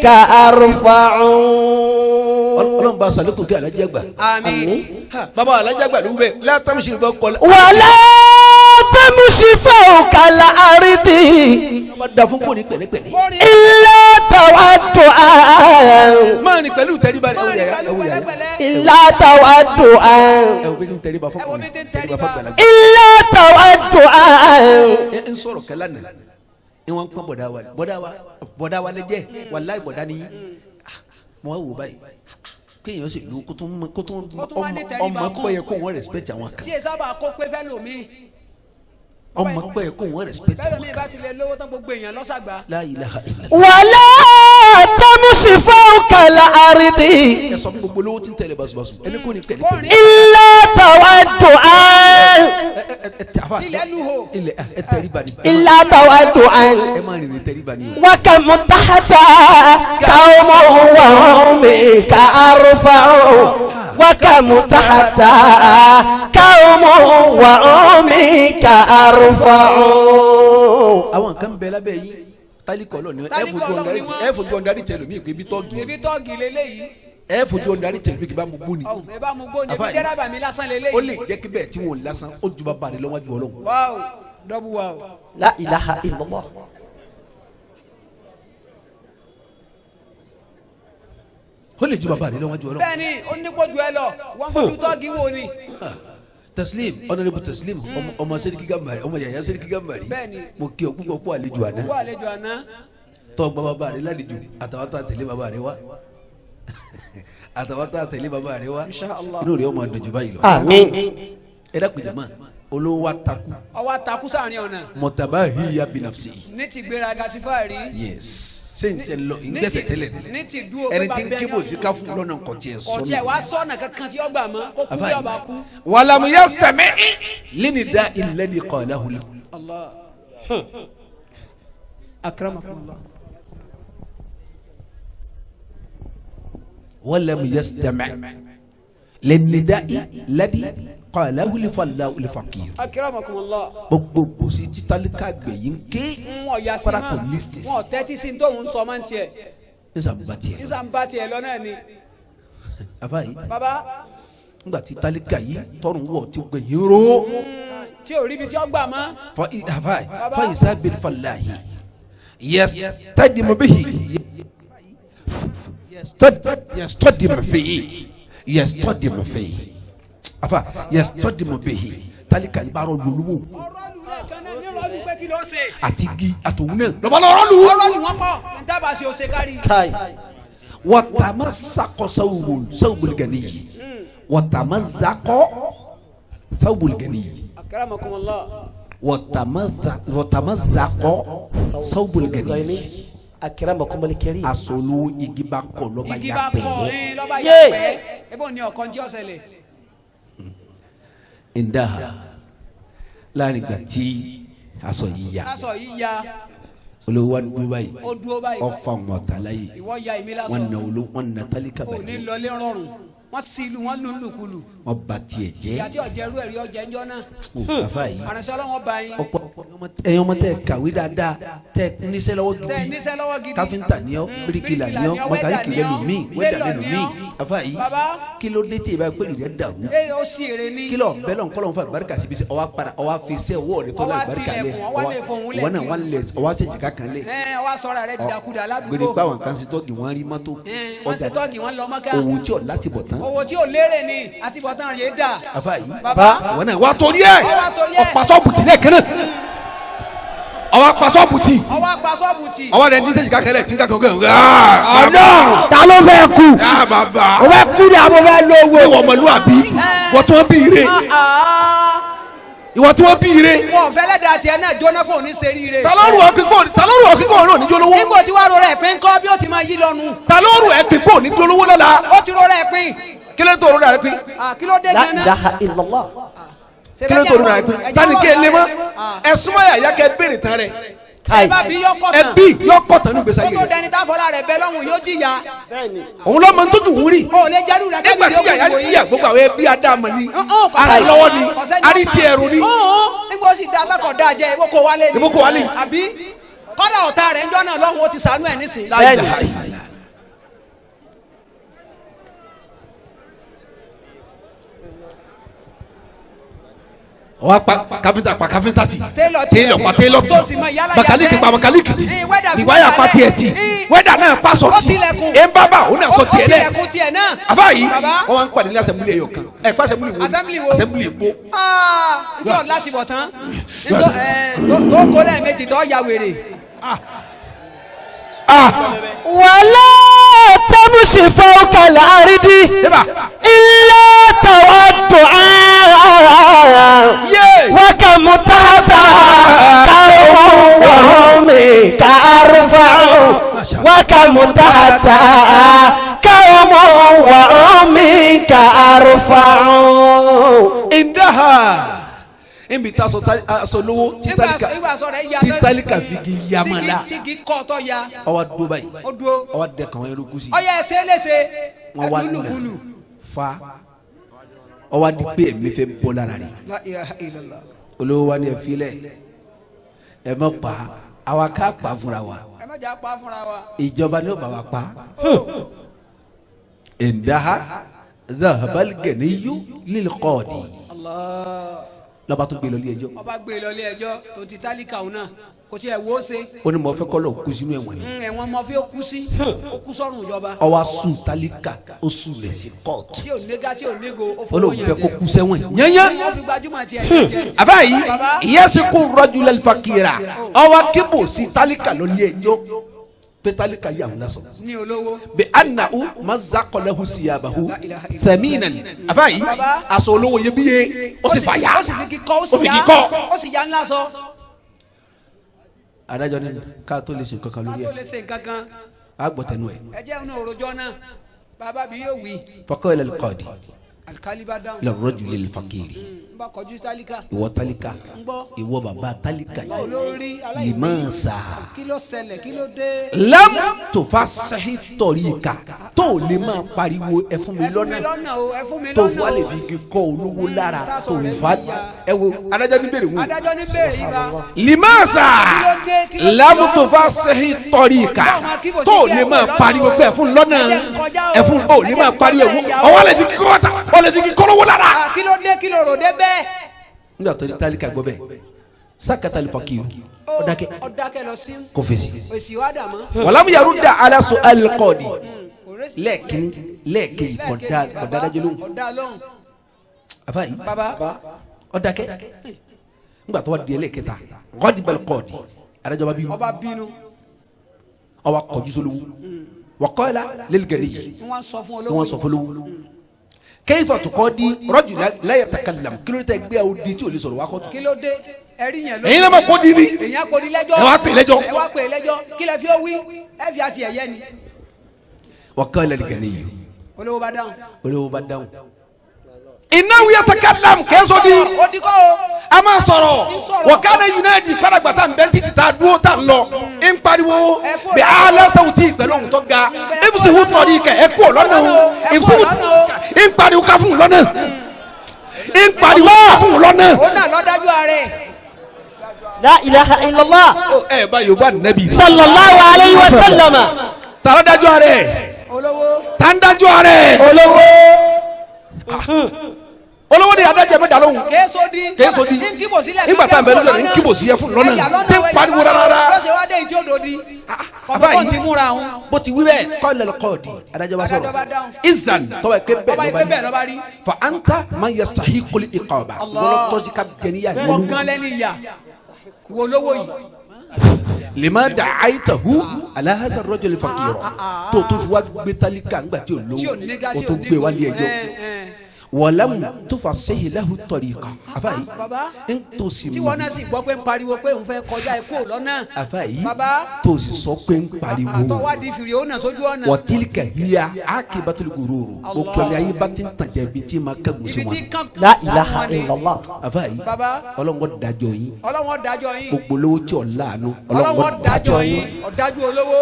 كأرفعون. ọlọ́run bá sàlékún kí alájẹ́ gbà. Àmín. bàbá alájẹ́ gbà ló bẹ̀ látàmísì bá kọ́ la. ولا تمشي فوق الأرض wọ́n da fún kò ní pẹ̀lẹ́pẹ̀lẹ́. إلا تواضعا máa ní pẹ̀lú tẹríba rẹ̀ ẹ̀wù yàrá إلا تواضعا ẹ̀wù bí ní tẹríba fún kò ní tẹríba fún gbàlagbà. إلا تواضعا. ń sọ̀rọ̀ kẹ́lá nà ni wọ́n ń pọ́n bọ̀dá wa lẹ́jẹ̀ wàláì bọ̀dá ni mo wá wò báyìí kéèyàn sì lu kó tó ọmọ pẹ́ yẹ kó wọ́n respect àwọn kan Tí ẹ sábà kó pé fẹ́ lòmí. ọmọ pẹ́ yẹ kó wọ́n respect Bẹ́ẹ̀ àwọn mi kan. bá ti lè lówó tán gbogbo èèyàn lọ́sàgbà. La ilaha illallah. ولا تمشي فوق الأرض ẹ sọ fún gbogbo lówó tí ń tẹ̀lé basubasu ẹni kò ní pẹ̀lẹ́ Kọ́rin إلا تواضعا ilẹ̀ lu ho. ilẹ̀ ẹ tẹríba ni إلا تواضعا ẹ má rìnrìn tẹríba ni o. وكم تحت قوم وهم كأرفعون وكم تحت قوم وهم كأرفعون. àwọn kan bẹ lábẹ́ yìí tálíkọ̀ lọ ni ẹ fojú ọ̀ndarí tẹ lómi ìpè bí tọ́ọ̀gì Ebi tọ́ọ̀gì leléyìí. ẹ fojú ọ̀ndarí tẹ lómi ìpè bá mu gbóni. Ọ̀ ẹ bá mu gbóni. Ebi Àfáà yìí. dẹ́rẹ́bà mi lásán leléyìí. ó lè jẹ́ kí bẹ́ẹ̀ tí wọ́n lásán ó ju bàbá rẹ̀ lọ́wọ́jú ọlọ́run. Wáò dọ́bù wáò. La ilaha illallah. ó lè ju bàbá rẹ̀ lọ́wọ́jú ọlọ́run. Bẹ́ẹ̀ni ó ní kó ju ẹ lọ. Wọ́n fojú tọ́ọ̀gì wò ni. Taslim honorable Taslim ọmọ Seriki Gambari ọmọ yàyà Seriki Gambari Bẹ́ẹ̀ni. mo kí ọ púpọ̀ kó àlejò àná Kó àlejò àná. tọ́ gba bàbá rẹ̀ lálejò àtàwọn tó àtẹ̀lé bàbá rẹ̀ wá àtàwọn tó àtẹ̀lé bàbá rẹ̀ wá inú rẹ̀ ọmọ àdójú báyìí lọ. Àmín. ẹ dákun jama olówó wa takú Ọwọ́ atakú sáàrin ọ̀nà. mọ̀tàbá hiya binafsi. Ní ti gbéraga ti fáàrí. yes ṣé n tẹ lọ ìgbésẹ̀ tẹ́lẹ̀ Ní ti dúró ẹni pé tí ń bàbá kébò ẹ̀yàn- sí ká fún lọ́nà nǹkan tiẹ̀ Ọ̀jẹ̀ sọ́nù. wá sọ̀nà kankan tí ó gbà mọ́ kó kú bí ọba kú. wàlámù yẹ sẹ̀mí lẹ́ni dá ilẹ̀ ní kọ́lá wuli. Allah. Akramakumullah. wàlámù yẹ sẹ̀mí lẹ́ni dá ilẹ̀ ní kọ́lá wuli fàlà wuli fàkìr. Akramakumullah. gbogbo bòsí títàlíkà gbẹ̀yìn ké Wọ́n yà sí para mọ́. police station. Wọ́n tẹ́tí sí tóun sọ máa ń tiẹ̀. nísà ń bá tiẹ̀ lọ. Nísà ń bá tiẹ̀ lọ náà ni. afa yìí Bàbá nígbà tí tálíkà yìí tọrùn wọ̀ tí gbẹ̀yìn ro. tí ò rí ibi tí ó gbà mọ́. afa yìí fa yìí sábẹ́ fàlàyé yes tẹ́dìmọ̀ bẹ́yì yes tọ́dìmọ̀ fẹ́yì yes tọ́dìmọ̀ fẹ́yì afa yes tọ́dìmọ̀ bẹ́yì tálíkà yìí bá rọ lulúwò Ọ̀rọ̀ lù náà kan náà ní ọ̀rọ̀ pé kí ló ṣe. àti igi àtòwú náà lọ́ba lọ́rọ́ lù. Ọ̀rọ̀ lù wọ́n pọ̀ ntábà ṣe òṣè kárí. Kai. وتمسك ثوب الغني وتمزق ثوب الغني Akramakumullah. وتمزق ثوب الغني Akramakumul karim. asolu igi bá kọ lọba Igi ya bá pẹ kọ̀ ẹ́ lọ́ba yà Yé. pẹ́. Ebo ni ọ̀kan tí ó ṣẹlẹ̀. ndaha láàrin ìgbà tí aṣọ yìí ya Aṣọ yìí ya. olówó wa dúró báyìí Ó dúró báyìí. ọfà wọn ọtàlá yìí Ìwọ ya ìmí lásán. wọn na olú wọn na tálíkà Ò ní bàjẹ́ lọlé rọrùn. Wọ́n sí ìlú wọn lù lùkulù. wọn bà tiẹ̀ Ìyá jẹ́ tí ọ̀jẹ̀ rú ẹ̀rí ọ̀jẹ̀ ńjọ́ náà. àfa yìí Àránṣẹ́ Ọlọ́run bá yín. ọ̀pọ̀ ẹ̀yin ọmọ tẹ kàwé dáadáa tẹ níṣẹ́ lọ́wọ́ Tẹ gidi níṣẹ́ lọ́wọ́ gidi. káfíńtà ni ọ́ bíríkìlà ni ọ́ mọ̀kàlíkì lẹ́nu mi wẹ́dà lẹ́nu mi àfa yìí Bàbá. kí ló dé tí ìbá pẹ̀lú rẹ̀ dàrú Ee ó sì èrè ní. kí lọ bẹ́ẹ̀ lọ́n kọ́ lọ́n fún àlùbáríkà síbi sí ọwọ́ padà ọwọ́ fi iṣẹ́ ọwọ́ rẹ̀ tó Ọwọ́ lálùbáríkà lẹ̀ tilẹ̀kùn, ọwọ́ lè fohùn lẹ̀ ọwọ́ náà kí. wọ́n lẹ̀ ọwọ́ ṣe jìká kan lẹ̀ Ẹ wá sọ̀rọ̀ rẹ̀ dìdàkudà gbèrè ládùúgbò. pa àwọn kan sí tọ́gì wọ́n rí mọ́tò Wọ́n ṣe tọ́ọ̀gì wọn lọ mọ́ká. owó tí ọ̀ láti bọ̀ tán Owó tí ò lérè ni àti bọ̀tán rèé dà. àfa yìí Bàbá. wọn náà wá torí ẹ̀ Ó wá torí ẹ̀. ọ̀pá sọ́ọ̀bù tì lẹ́ẹ̀kan náà ọwọ́ apá sọ́ọ̀bù tì Ọwọ́ apá sọ́ọ̀bù tì. ọwọ́ rẹ̀ ń tí sẹ́yìn kákẹ́lẹ̀ tí ń kákẹ́ ọ̀gá ọ̀nà ta ló fẹ́ kú yà bàbá o fẹ́ kú ni àbò fẹ́ lówó ìwọ ọmọlúwàbí wọ́n tún bí ire ìwọ tí wọ́n bí ire. wọn fẹ́ lẹ́dàá tiẹ̀ náà jóná kó ní seri re. ta ló rù ọ́ pé kò ní jólówó. nígbà tí wàá rọra ẹ̀ pín kọ́ bí ó ti máa yí lọ́nu. ta ló rù ẹ́ pé kò ní jólówó lọ́la. ó ti rọra ẹ̀ pín. kí ló ń tó rọra ẹ̀ pín. kí ló dé La gan-an. ilaha illallah. kí ló ń tó rọra ẹ̀ pín. tani kí ẹ lé mọ́ ẹ súnmọ́ yàyà kẹ́ béèrè tán rẹ̀. ẹ bá bí yọkọ̀ tán. ẹ bí yọkọ̀ tán ní gbèsè ayé kókó rẹ̀. dẹni tá fọlá rẹ̀ bẹ́ẹ̀ lọ́hùn yóò jìyà. òun ló mọ tó dùn wúrí. o lè jẹ́rù rẹ̀ nígbà tí yàyà jìyà gbogbo àwọn ẹbí adáàmọ̀ ni ara lọ́wọ́ ni àríti ẹ̀rù ni. nígbà ó sì da atakọ̀ da jẹ ìwọ kò wálé ni. ìwọ kò wálé. àbí kọ́dà ọ̀tá rẹ̀ ń jọ́ náà lọ́hùn ó ti sànú ẹ̀ nísìnyí. wọ́n pa káfíńtà pa káfíńtà tì Tailor pa Tailor tì makaliki pa makaliki tì ìwáyà pa tiẹ̀ tì wẹ́dà náà pa sọ tì ẹ̀ ń bábà ó náà sọ tiẹ̀ lẹ̀ àbá yìí wọ́n wá ń pàdé ní asẹ́mbílì ẹ̀yọ̀ kan ẹ̀ pa asẹ́mbílì wo asẹ́mbílì èpo. njọ́ láti bọ̀ tán tó kó lẹ́ẹ̀mejì tó ya wèrè. wàlá tẹ́mùsì fọ́ọ̀kàlà àrídì ilé tàwádùn wákàmù tààtà káwọn wàhùnmí kàrúfà wákàmù tààtà káwọn wàhùnmí kàrúfà. ìdáhà nbi ta sọ lówó títalika figi yamala ọwọ dúró báyìí ọwọ dẹ kàn wọn eruku sí. ọyọ ẹsẹ lẹsẹ wọn wá nínú fa ọwọ adi pé ẹmí fẹ́ bọ́ lára rẹ̀ olówó wa ni ẹ filẹ̀ ẹ má pa àwa ká pa fúnra wa ìjọba ni ó bá wa pa ìdáhà zahabal ganiyu lil qadi lọba tó gbé lọ ilé ẹjọ́. ọba gbé lọ ilé ẹjọ́ tó ti tálíkà òun náà kò tí ẹ wo ṣe. ó ní mo fẹ́ kọ́ lọ kú sínú ẹ̀wọ̀n ni. ẹ̀wọ̀n mo fi kú sí ó kú sọ́run ìjọba. ọwọ́ sùn tálíkà ó sùn rẹ̀ sí kóòtù. tí ò négá tí ò nego ó fọwọ́ yẹn jẹ. olóògùn fẹ́ kó kú sẹ́wọ̀n yẹnyẹn. ó fi gbajúmọ̀ tiẹ̀ jẹ. àbá yìí ìyá sì kú rajulal fakira ọwọ́ kíbò sí tálíkà lọ ilé ẹjọ́ pé tálíkà yà wọn lásán. ní olówó. bí anahu mazakọlẹ́hu siyabahu thaminan àbá yìí aṣọ olówó iyebíye ó sì fà yá ó sì fi kíkọ́ ó sì yá ńlá sọ. adájọ́ ní ká tó lè ṣe kankan lórí ẹ̀. ká tó lè ṣe kankan. a gbọ́ tẹnu ẹ̀. ẹ jẹ́ inú òròjọ́ náà bàbá bí yóò wí. fọkọ́ ilẹ̀ kọ́ọ̀dì. alikali bá dáhùn. lọ́rọ́ jù lè fakiri. n bá kọjú tálíkà. ìwọ tálíkà. n gbọ́. ìwọ bàbá tálíkà yìí. olórí aláìní. limansa. kí ló ṣẹlẹ̀ kí ló dé. lam tó fa sahi tọ̀rí ka tó lè máa pariwo ẹ fún mi lọ́nà tó fún wa lè fi igi kọ́ olówó lára tó fa ẹ wo adájọ́ ní bèrè wò. adájọ́ ní bèrè yìí wa. limansa lam tó fa sahi tọ̀rí ka tó lè máa pariwo pé ẹ fún lọ́nà ẹ fún o lè máa pariwo ọwọ́ lè ti kí kọ́ ta ọ lè ti kí kọ́lọ́wọ́ lára. kí ló dé kí ló rò dé bẹ́ẹ̀. nígbà tó ní tálíkà gbọ́ bẹ́ẹ̀ sakata alifakiru ọdákẹ́ lọ sí. kò fèsì. èsì wa dà mọ́. wàlámù yaruda alaso alikọ́ọ̀dì lẹ́ẹ̀kínní lẹ́ẹ̀kejì ọ̀dádájọ́ lóhùn. àfa yìí ọ̀dákẹ́ ńgbà tó wà di ẹlẹ́kẹta gọ́ọ̀dì balikọ́ọ̀dì adájọ́ bá bínú. ọba bínú. ọwọ́ kọjú sólówó wọ́kọ́lá lẹ́lẹ́gẹ̀rẹ́ yìí wọ́n sọ fún olówó kẹ́yìfà tó kọ́ di rọ́jù láyé takalam kí ló dé tẹ́ gbé àwọn di tí o lè sọ̀rọ̀ wá kọ́tù. kí ló dé ẹ̀rí yẹn ló. ẹ̀yin náà ma kó di ni. èyàn kò di lẹ́jọ́. ẹ wá pè lẹ́jọ́. ẹ wá pè lẹ́jọ́ kí lẹ fi ó wí ẹ fi àṣì ẹ̀yẹ ni. wọ́kọ́lá lẹ́lẹ́gẹ̀rẹ́ yìí. olówó bá dáhùn. ìnáwó yẹ takalam kẹ́sọ̀ di. ó di kọ́ o. a máa sọ̀rọ̀ wọ̀kánà united kọ́dàgbàtà ń bẹ́ títí tá a dúró tá a lọ ń pariwo bí aláṣẹ́wò tí ìpẹ́lẹ́ òun tó ga ibùsùn ìhun tọ̀ ní ìkẹ́ ẹ kú lọ́nà o ibùsùn ń pariwo ká fún un lọ́nà ń pariwo ká fún un lọ́nà. ó nà lọ́dájú ààrẹ. La ilaha illallah. ẹ bá yorùbá nẹ́bí. sallallahu alayhi wa sallam. tààrà dájú ààrẹ. olówó. tàǹdájú ààrẹ. olówó. olówó ni adájọ́ ẹ̀mẹ́ta lóhùn. kéésó di. nígbà tá à ń bẹ lójú ẹ̀ ń kíbò sí ẹ fún lọ́nà tẹ́ ń pariwo rárá. lọ́sẹ̀ wá dé ìdí òdòdì. kọ́kọ́ ti múra wọn. bó ti wí bẹ́ẹ̀ kọ́ lẹ́nu kọ́ọ̀dì adájọ́ bá sọ̀rọ̀ izan tọ́wọ́ ẹ pé bẹ́ẹ̀ lọ́ba rí fa anta man yastahiqul iqaba wọ́n tọ́sí ká jẹniya nínú. wọ́n gan lẹ́ni ìyá wo lówó yìí. lima da'aytahu ala hadha ar-rajul faqira tó fi wá gbé tálíkà ńgbà tí ò lówó o tó gbé wálé ẹjọ́ wọ̀lẹ́mu tó fà sẹ́yìn lẹ́hu tọ̀ríkà àfàyí baba ń tó sì tí wọn náà sì gbọ́ pé ń pariwo pé òun fẹ́ kọjá ikú lọ́nà àfàyí baba tó sì sọ pé ń pariwo àtọwádìí fìrí ó nà sójú ọ̀nà wọ́tílíkà yíya ákìbátúlù gòròrò ó pẹ̀lú ayé bá ti ń tàjà ibi tí ma kẹ́gùn sí ibi wọn. tí kan La ilaha illallah. àfàyí baba ọlọ́wọ́ dájọ́ yín ọlọ́wọ́ dájọ́ yín gbogbo lówó tí ò láàánú ọlọ́wọ́ dájọ́ yín ọ̀dájú olówó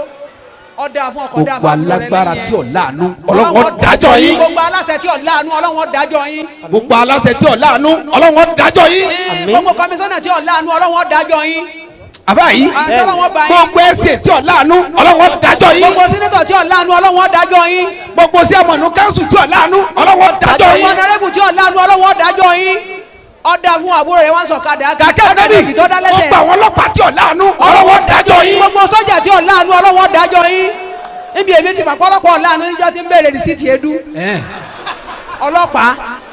ọ̀dà fún ọkọ̀ dà gbogbo alágbára tí ò láàánú ọlọ́wọ́ dájọ́ yín gbogbo aláṣẹ tí ò láàánú ọlọ́wọ́ dájọ́ yín gbogbo aláṣẹ tí ò láàánú ọlọ́wọ́ dájọ́ yín gbogbo kọmíṣánná tí ò láàánú ọlọ́wọ́ dájọ́ yín àfàyí gbogbo ẹsẹ̀ tí ò láàánú ọlọ́wọ́ dájọ́ yín gbogbo sínítọ̀ tí ò láàánú ọlọ́wọ́ dájọ́ yín gbogbo sí àmọ̀nù káńsù tí ò láàánú ọlọ́wọ́ dájọ́ gbogbo yín ọ̀nàrẹ́bù tí ò láàánú ọlọ́wọ́ dájọ́ yín ọ̀dà fún àbúrò rẹ̀ wọ́n sọ̀kadà kàkẹ́ ọ̀dẹ́bì tó dá lẹ́sẹ̀ gbogbo àwọn ọlọ́pàá tí ò láàánú ọlọ́wọ́ dájọ́ yín gbogbo sọ́jà tí ò láàánú ọlọ́wọ́ dájọ́ yín níbi èmi ti pàpọ́lọpọ̀ láàánú níjọ́ tí ń béèrè rìsíìtì edu ọlọ́pàá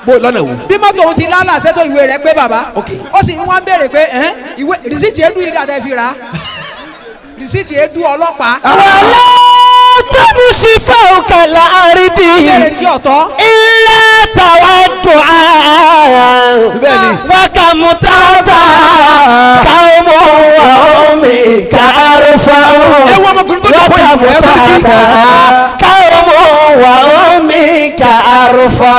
bó lọ́nà wò. bí mọ́tò òun ti lálà ṣètò ìwé rẹ̀ pé bàbá ó sì wọ́n béèrè pé ìwé rìsíìtì edu yìí dàtẹ́ fi rà rìsíìtì edu ọlọ́pàá. wàlá tẹ́bù sí fáwọkà láàrídì béèrè tí ọ̀tọ̀. ilé tàwa dùn án wákàmùtàbà káwọn wà omi kàrúfà wákàmùtàbà káwọn wà omi kàrúfà.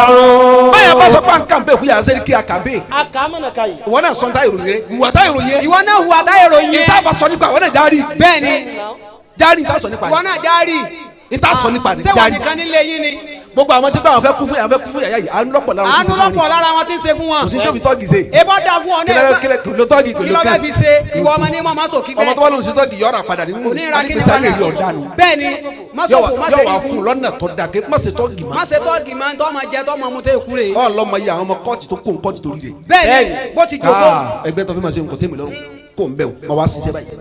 báyà bá sọ pé à ń kàn bẹ́ẹ̀ fún yàrá sẹ́ni kí a kàn bẹ́ẹ̀. a kà á mọ̀nà ká yìí. ìwọ náà sọ táyà ìròyìn rẹ ìwà táyà ìròyìn rẹ. ìwọ náà hùwà táyà ìròyìn yẹn. ìta bá sọ nípa ìwọ náà járí. bẹ́ẹ̀ni járí ìta sọ nípa ìwọ náà járí. ìta sọ nípa ní sẹ́wọ̀n járí. nìkan nílé yín ni. gbogbo àwọn tí báwọn fẹ́ kú fún yàrá fẹ́ kú fún yàrá yìí àánú lọ́pọ̀ lára wọn ti àánú ṣe fún lọ́pọ̀ lára wọn ti ń ṣe fún wọn. kò sí tó fi tọ́gì ṣe. ebó da fún ọ náà. kílẹ̀ ló tọ́gì kò kí ló ló fẹ́ kàn. fi ṣe ìwọ ọmọ ní mọ́ sọ kíkẹ́. ọmọ tó bá lóun sí tọ́gì yọ̀ọ̀rà padà nínú onírà kí ni àdìpẹ́sẹ́ ayé rí ọ̀dànù. bẹ́ẹ̀ni mọ́sọ̀kò má ṣe yọ wà fún lọ́nà tó da kí má ṣe tọ́gì má. má ṣe tọ́gì máa ń tọ́ ma jẹ tọ́ ma mú tẹ́ kúrè. ọlọmọ yìí àwọn ọmọ kọ́ọ̀tì tó kó kọ́ọ̀tì tó rí rẹ̀. bẹ́ẹ̀ni bó ti jókòó. ẹgbẹ́ tó fi máa ṣe nǹkan tẹ́mi lọ́rùn kó ń bẹ̀ wọ́n wá ṣiṣẹ́ báyìí.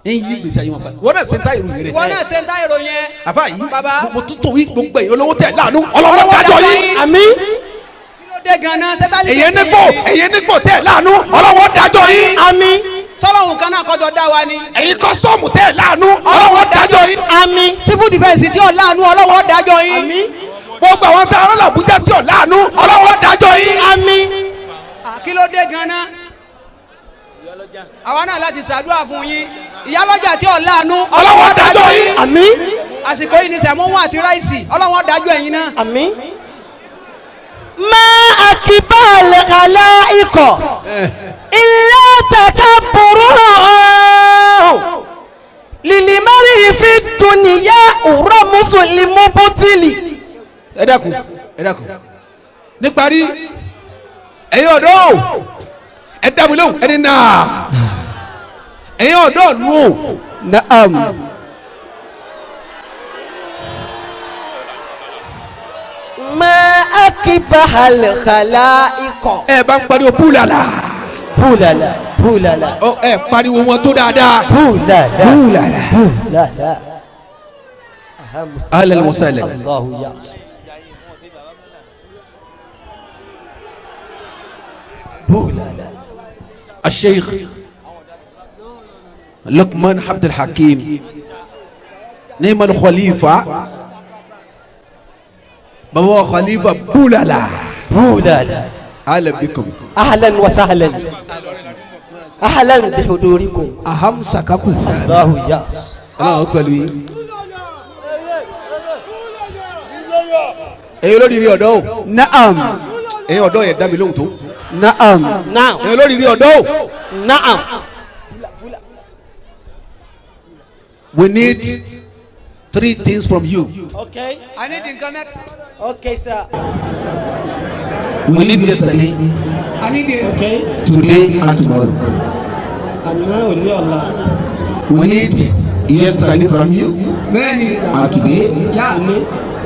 ń yí gbèsè ayé wọn padà wọ́n náà ṣe ń tá ìròyìn rẹ̀. ìwọ náà ṣe ń tá ìròyìn yẹn. àfa yìí baba gbogbo tuntun yìí gbogbo èyí olówó tẹ̀ láàánú ọlọ́wọ́ dájọ́ yìí. àmín. kí ló dé gan-an sẹ́tàlì. èyí nípò tẹ̀ láàánú ọlọ́wọ́ dájọ́ yìí. àmín. sọlọ́hún kan náà kọjọ dá wa ni. èyí kọ́sọ́ọ̀mù tẹ̀ láàánú ọlọ́wọ́ dájọ́ yìí. àmín. civil defence tí ò láàánú ọlọ́wọ́ dájọ́ yín. àmín. gbogbo àwọn tá a rán làbújá tí ò láàánú ọlọ́wọ́ dájọ́ yìí. àmín. kí ló dé gan-an. àwa náà láti ṣàdúrà fún yín ìyálọ́jà tí ò láàánú ọlọ́wọ́ dájọ́ yìí. àmín. àsìkò yìí ni sẹ̀mọ́wọ́n àti ráìsì ọlọ́wọ́ dájọ́ ẹ̀yin náà. àmín. má àkìbá lẹ́kàlá ikọ̀ ilé takabburu lilimari fi dunya òrò mùsùlùmí bùtìlì. ẹ dákun níparí ẹ̀yin ọ̀dọ́ ẹ dá mi lóhùn ẹni náà ẹ̀yin ọ̀dọ́ nù o. naam. má àkìbá lẹ́kàlá ikọ̀. ẹ bá ń pariwo búlàlà. búlàlà búlàlà. ẹ pariwo wọn tó dáadáa. búlàlà búlàlà. búlàlà. ahlan wa sahlan. Allahu ya. búlàlà. الشيخ لقمان عبد الحكيم نعم الخليفة بابا خليفة بولالا بولالا. أهلا بكم. أهلا وسهلا. أهلا بحضوركم. aham sakaku. الله ياس. أنا أقول لي ẹ̀yin olóríire ọ̀dọ́ o. naam. ẹ̀yin ọ̀dọ́ yẹn dá mi lóhùn tó. naam. نعم. ẹ̀yin olóríire ọ̀dọ́ o. نعم. we need 3 things from you. Okay. I need nǹkan mẹ́ta. Okay, sir. we need yesterday, I need it. Okay. today and tomorrow. Àná òní ọ̀la. we need yesterday from you bẹ́ẹ̀ni. and today yá.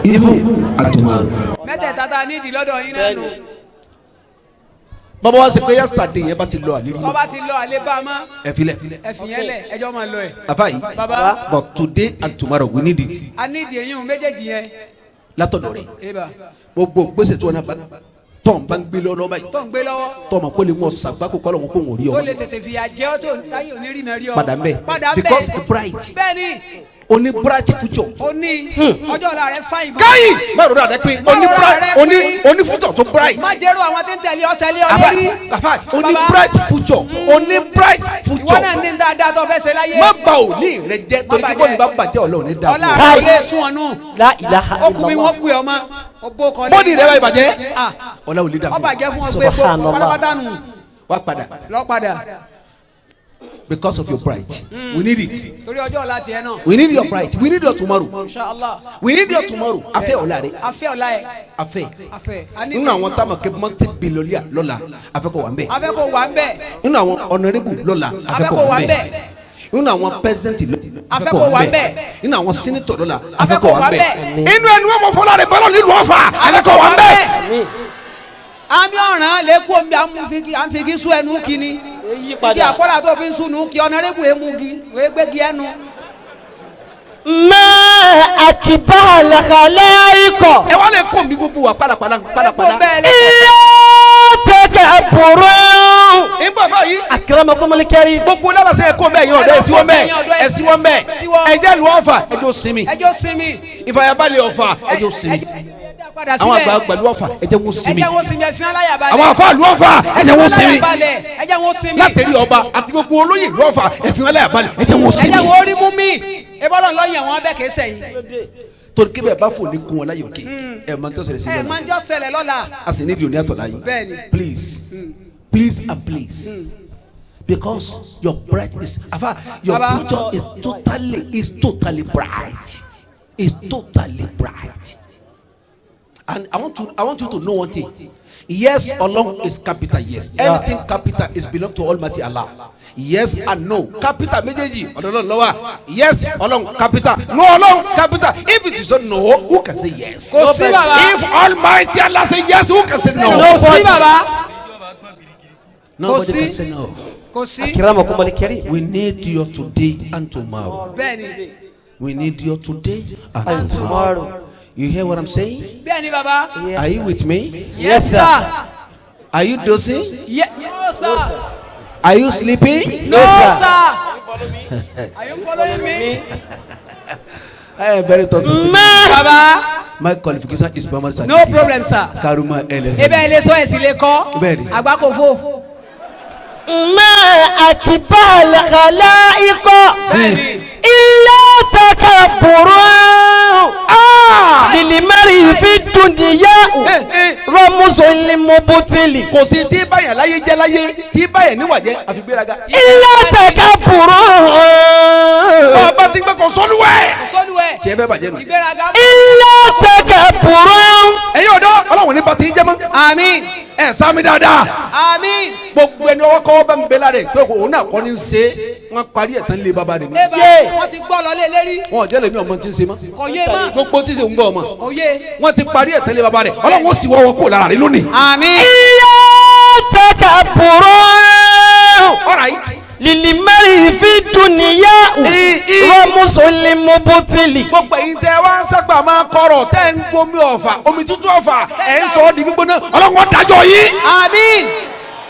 even and tomorrow. mẹ́tẹ̀ẹ̀ta tá a ní ìdí lọ́dọ̀ yín náà nù. bàbá wa ṣe pé yesterday yẹn bá ti lọ àlérí mọ́ bọ́ba ti lọ àlẹ́ bá a mọ́. ẹ filẹ̀. ẹ̀fìn yẹn lẹ̀ ẹjọ́ máa lọ ẹ̀. afayi baba but today and tomorrow we need it. a ní ìdí eyín méjèèjì yẹn. látọ̀dọ̀ rẹ̀ eba gbogbo gbèsè tí wọn náà bá tọ́n bá ń gbé lọ́wọ́ báyìí tó ń gbé lọ́wọ́. tọ́n ma kó lè mọ sàgbákò kọ́ lọ́wọ́ kó wọ́n rí tó ọ lè tètè fìyà jẹ́ ọ́ tó táyé onírìnà rí ọ. padà ń bẹ̀ padà ń bẹ̀. because the bright bẹ́ẹ̀ni Oni bright future. Oni ọjọ́ ọ̀la rẹ̀ fáyìn. Káyì má rò dáadáa pé oni future tó bright. Má jẹ́rú àwọn tí ń tẹ̀lé ọ̀sẹ̀ lé ọ lérí. Oni bright future. Oni bright future. Ìwọ náà ní dáadáa tó fẹ́ ṣe láyé. Má bà òní rẹ jẹ́ torí kí bọ́ọ̀lù bá bàjẹ́ Ọlọ́run ní dáa. Ọlá rẹ̀ lè sún ọ̀nù. La ilaha illallah. Ọkùnrin wọn pè ọmọ. Bọ́ọ̀lù rẹ bá ìbàjẹ́. Ọlá ò lè dà fún. Ọ bàjẹ́ fún ọ pé kó pátápátá nù. Wá padà. Lọ padà. Because of your pride. We need it. Torí ọjọ́ ọ̀la tiẹ̀ náà. We need your pride. We need your tomorrow. Inshallah. We need your tomorrow. Afẹ́ ọ̀la rẹ̀. Afẹ́ ọ̀la ẹ̀. Afẹ́. Afẹ́. Nínú àwọn táwọn kẹ́ multi-billionaire lọ́la afẹ́ kó wà ń bẹ̀. Afẹ́ kó wà ń bẹ̀. Nínú àwọn honorable lọ́la afẹ́ kó wà ń bẹ̀. Nínú àwọn president afẹ́ kó wà ń bẹ̀. Nínú àwọn senator lọ́la afẹ́ kó wà ń bẹ̀. Inú ẹnu ọmọ fọlá rẹ̀ bọ́lá nílùú Ọ̀fà afẹ́ kó wà ń bẹ̀. Àmì ọ̀ràn lẹ́kọ̀ọ́ mi à ń fi kí sún ẹnu kí ni. Ìdí àkọ́lá tó fi ń sunu kí ọ̀nàrẹ́bù emugi wèé gbégi ẹnu. Ma akibala khalaiko. Ẹ wá lè kó mi gbogbo wa padàpadà. Ilé tẹ̀gẹ̀ bùrọ̀. Ìgbà báyìí. Akramakum al-karim. Gbogbo lára sẹ́yìn kó bẹ́ẹ̀ yín ọ̀dọ́ ẹ̀sìn wọn bẹ́ẹ̀ ẹ̀sìn wọn bẹ́ẹ̀ ẹ̀jẹ̀ lu Ọ̀fà ẹ̀jọ̀ sinmi. Ẹjọ́ sinmi. Ìfàyàbalẹ̀ Ọ̀fà ẹ̀jọ̀ sinmi. Àwọn àgbà pẹ̀lú Ọ̀fà ẹ̀jẹ̀ wọn sinmi. Ẹjẹ̀ wọn sinmi ẹ̀fín aláyàbalẹ̀. Àwọn àfa lu Ọ̀fà ẹ̀jẹ̀ wọn sinmi. Ẹjẹ̀ wọn sinmi. Látẹ̀rí ọba àti gbogbo olóyè lu Ọ̀fà ẹ̀fín aláyàbalẹ̀ ẹ̀jẹ̀ wọn sinmi. Ẹjẹ̀ wọn orí mú mi. Ebọ́lọ̀ lọ́yìn àwọn bẹ́ẹ̀ kìí sẹ́yìn. Torí kí bẹ́ẹ̀ bá fò ní kun wọn láyò kí ẹ̀ máa ń tọ́ ṣẹlẹ̀ sí Ẹ máa ń jọ́ ṣẹlẹ̀ lọ́la. a sì ní ìdí òní àtọ̀lá yìí. Bẹ́ẹ̀ni. Please and please. Because your bright is your future is totally bright. It's totally bright. And I want you to know one thing. Yes, Allah is capital. Yes, anything capital is belong to Almighty Allah. Yes and no. Capital méjèèjì ọ̀dọ̀ lọ́wọ́. Yes, Allah capital. No, Allah capital. If it is no, who can say yes? Kò sí bàbá. If Almighty Allah say yes, who can say no? Kò sí bàbá. Nobody can say no. Kò sí. Akramakum al-karim. We need your today and tomorrow. Bẹ́ẹ̀ni. We need your today and tomorrow. You hear what I'm saying? Bẹ́ẹ̀ni bàbá. Are you with me? Yes sir. Are you dozing? No sir. Are you sleeping? No sir. Are you following me? I am very thoughtful. Bàbá. My qualification is primary No certificate. problem sir. Karuma LS. Ebe ilé sọ èsì lè kọ́. Bẹ́ẹ̀ni. Àgbà kò fò. Ma akibala khalaiko. Bẹ́ẹ̀ni. Ilé tẹ̀gẹ̀ bùrọ̀. Lilimari fi dunya. Ramusul mubtili. Kò sí tí báyà láyé jẹ́ láyé tí báyà níwà jẹ́ àfi gbéraga. Ilé tẹ̀gẹ̀ bùrọ̀. Ọba ti gbẹ́ kò sọ́lúwẹ̀. Sọ́lúwẹ̀. Tí ẹ fẹ́ bàjẹ́ nù. Ìgbéraga. Ilé tẹ̀gẹ̀ bùrọ̀. Ẹ̀yin ọ̀dọ́ Ọlọ́run ní bàtí jẹ́ mọ́. Àmín. Ẹ sámi dáadáa. Àmín. Gbogbo ẹni ọwọ́ kọ́wọ́ bá ń bẹ lára ẹ̀ pé òun náà kọ́ ní í ṣe wọ́n parí ẹ̀ tán lé bàbá rẹ̀. Eba wọ́n ti gbọ́ lọ lé lérí. Wọn ò jẹ́ lèmi ọmọ tí ń ṣe mọ́. Kò yé mọ́. Gbogbo tí ń ṣe ń gbọ́ ọmọ. Kò yé. Wọ́n ti parí ẹ̀ tán lé bàbá rẹ̀. Ọlọ́run ó sì wọ́wọ́ kó lára rẹ̀ lónìí. Àmín. Ilé tẹ̀gẹ̀ bùrọ̀. All right. Lilimari fi dunya. Ramusul mubtili. Gbogbo ẹ̀yin tẹ́ wá ń sẹ́gbà máa kọ̀rọ̀ tẹ́ ń gbomi Ọ̀fà omi tútù Ọ̀fà ẹ̀ ń sọ ọ́ di gbígbóná Ọlọ́run ó dájọ́ yín. Àmín.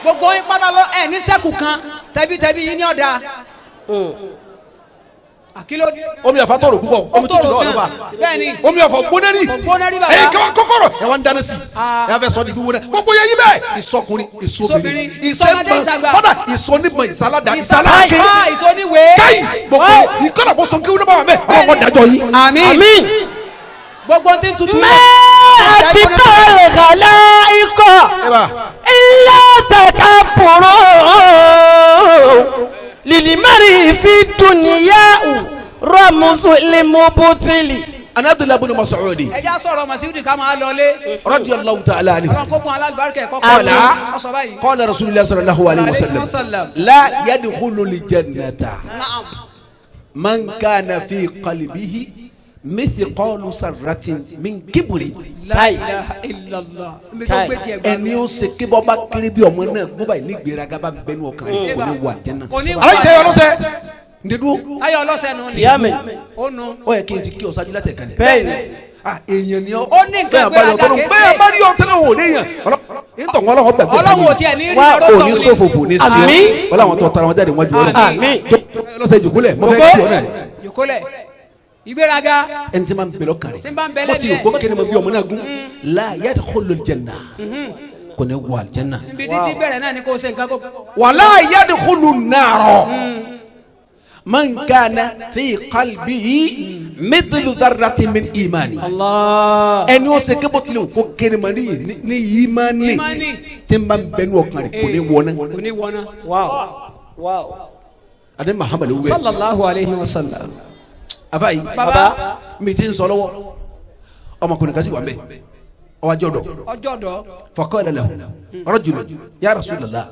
Gbogbo yín pátá lọ ẹ̀ ní sẹ́kù kan tẹ̀bítẹ̀bí yín ní ọ̀dà. Àkìló. Omi Ọ̀fà tọrọ púpọ̀ omi tútù lọ́wọ́ lọ́wọ́. Bẹ́ẹ̀ni. Omi Ọ̀fà gbónẹ́rì. Gbónẹ́rì bàbá. Ẹ̀yin kí wọ́n kọ́kọ́rọ̀ ẹ̀ wá ń dáná sí i. Ẹ fẹ́ sọ di gbígbóná. Gbogbo yẹn yí bẹ́ẹ̀. Ìsọkùnrin ìsọbìnrin Ìsọmọdé ìsàgbà. kọ́dà ìsọnígbọ̀n ìsáládà ìsáláàkè. Ìsọníwèé. Káyì gbogbo ìkọ́dà bó sọ kí wọ́n bá wà mẹ́ Ọlọ́run ó dájọ́ yín. Àmín. Gbogbo tí ń tutù. Ma akibala khalaiko. Ilé tẹ̀gẹ̀ bùrọ̀. Lilimari fi dunya. Ramusul mubtili. An Abdullah ibn Mas'ud Ẹ já sọ̀rọ̀ Masudi ká máa lọlé. radiyallahu ta'ala anhu. Ọlọ́run kó kun alábàárikẹ̀ kọ́kọ́. Qala Ọ̀sọ̀ báyìí. qala Rasulullah sallallahu alayhi wa sallam la yadkhulul jannata Naam. man kana fi qalbihi mithqalu sarratin min kibri. La ilaha illallah. Nbí tó gbé tiẹ̀ gbà. Ẹni ó ṣe kí bọ́ bá kiri bí ọmọ náà gbọ́ báyìí ní gbéraga bá bẹnu ọkàn rẹ̀ kò ní wà jẹ́nà. Kò ní wà. aláìsí ẹ̀yọ́ lọ́sẹ̀ ndédú. Ayọ̀ ọlọ́sẹ̀ nù ni. Yàmẹ̀. Ó nu. Ó yẹ kí n ti kí ọ sáájú látẹ̀ kan. Bẹ́ẹ̀ni. Èèyàn ni ọ. Ó ní nǹkan gbéraga kìí ṣe. bẹ́ẹ̀ bá rí ọ tẹ́lẹ̀ wò léèyàn. Ìtọ̀ wọn lọ́wọ́ gbàgbé. Ọlọ́run ò tiẹ̀ ní rí wá ọ̀rọ̀ òní tọ̀hún ni. sófòfò ní sí ọ. Àmín. Ọlọ́run tó tara wọn jáde wọ́n ju ọ. Àmín. Lọ́sẹ̀ ìjòkúlẹ̀ mọ́ fẹ́ kí ọ náà. Yòkólẹ̀. ìgbéraga ẹni tí ma ń bẹ̀rẹ̀ kàrí tí ń bá ń bẹ ó ti lẹ́nu ẹ̀. kó kẹ́ni ma bí ọmọ náà gún la yadkhulul janna kò ní wọ aljanna ibi títí bẹ̀rẹ̀ náà ni kò ṣe nǹkan kó. wala yadkhulun nar man kana fi qalbihi mithlu dharratin min imani. ẹni ó ṣe kébò tilẹ̀ kó kẹ́ni ma ní imani tí n bá ń bẹ ní ọkàn rẹ̀ kò ní wọná. kò ní wọná. adé Muhammadu wẹ̀. sallallahu alayhi wa sallam. afayi baba mi ti ń sọ lọ́wọ́ ọmọkùnrin kan sì wà ń bẹ ọjọ́ dọ̀ faqala lahu rajulun ya Rasulullah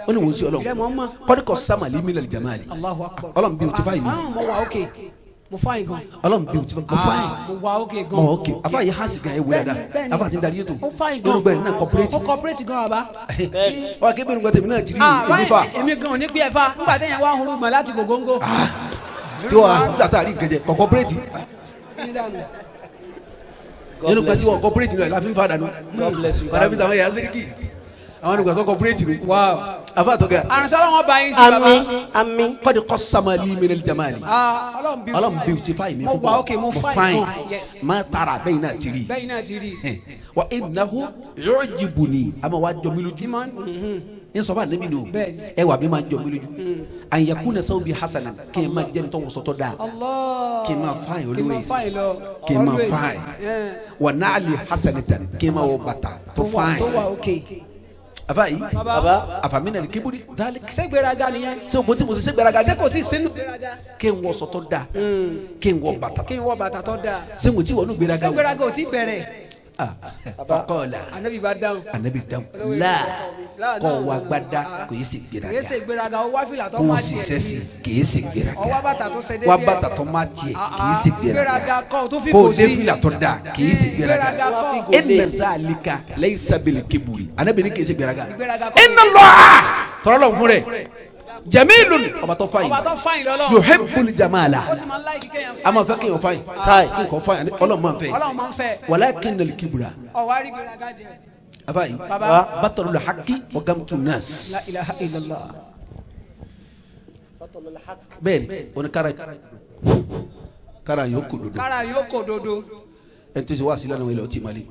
ó ní wọ́n sí ọlọ́run qad qassamali minal jamali ọlọ́run bí o ti fáyì mi mo wà ókè mo fáyì gan ọlọ́run bí o ti fáyì mo wà ókè gan mo ókè afayi hàn sí gan ẹ wúlẹ̀ dá afa ti ń darí ètò nínú gbẹ̀rẹ̀ náà corporate ó corporate gan baba. wà kí bẹ́ẹ̀ tèmi náà ti rí èmi fa èmi gan ò ní pé ẹ fa nígbà téèyàn wá ń hurú mọ́ láti gògóńgò. tí wọ́n látàrí gẹ̀jẹ̀ kọ̀ corporate nínú pẹ̀sí wọn corporate náà láfi ń fa dànù ọ̀rẹ́ bí táwọn yà sẹ́ríkì àwọn ènìyàn tó corporate nù. afa àtọ́gà. àrùnsálà wọn bá yín sí baba. àmín. qad qassamali minal jamali. ọlọ́run beautify mi mo wà ókè mo fine má tara bẹ́yìn náà ti rí. bẹ́yìn náà ti rí. wa innahu yu'jibuni a ma wa jọ mi lójú. n sọ fún anabi ni o ẹ wà mí máa jọ mi lójú. an yakuna sawbi hasanan kí n máa jẹ́ nítorí wọ́n sọ́tọ̀ dáa kí n máa fine always kí n máa fine wa naali hasanatan kí n máa wọ bàtà tó fine. afayi afamina kiburi dalik. ṣé gbéraga nìyẹn. ṣé o tí mo ṣe ṣé gbéraga ni. ṣé kò tí ì sínú. kí n wọ sọ́tọ̀ dáa kí n wọ bàtà tó dáa. ṣé mo ti wọ ní gbéraga o. ṣé gbéraga ò tí bẹ̀rẹ̀. fakọọla anabi bá dáhùn. la kọ wa gbada kò yé ṣe gbéraga. kò yé ṣe gbéraga o wá fìlà tó kò máa sì tiẹ̀ sẹ́sì kì í ṣe gbéraga. o wá bàtà tó ṣe déédéé. wá bàtà tó máa tiẹ̀ kì í ṣe gbéraga. kọ́ o tó fi kò kò dé sí. fìlà tó da kì í ṣe gbéraga. kọ́. inna zalika laysa bil kiburi anabi ni kì í ṣe gbéraga. ìgbéraga kọ́. inna Allah tọ́lọ́ fún rẹ̀ jamilun ọba tó fayin ọba tó fáyìn lọ́lọ́. yuhibbul jamala ó sì máa ń láì kíkẹ́ yẹn. a máa fẹ́ kí n fayin kí n kò fayin Ọlọ́run máa ń fẹ́ Ọlọ́run máa ń fẹ́. walakinnal kibra ọ̀wá rí gbéraga jẹ. afayi Baba. batalul haqqi wa gamtu la nas. ilaha illallah. bẹ́ẹ̀ni o ni kara yóò kó dodo kára yóò kò dodo. ẹni tó ṣe wá sílẹ̀ náà ilẹ̀ ọtí mali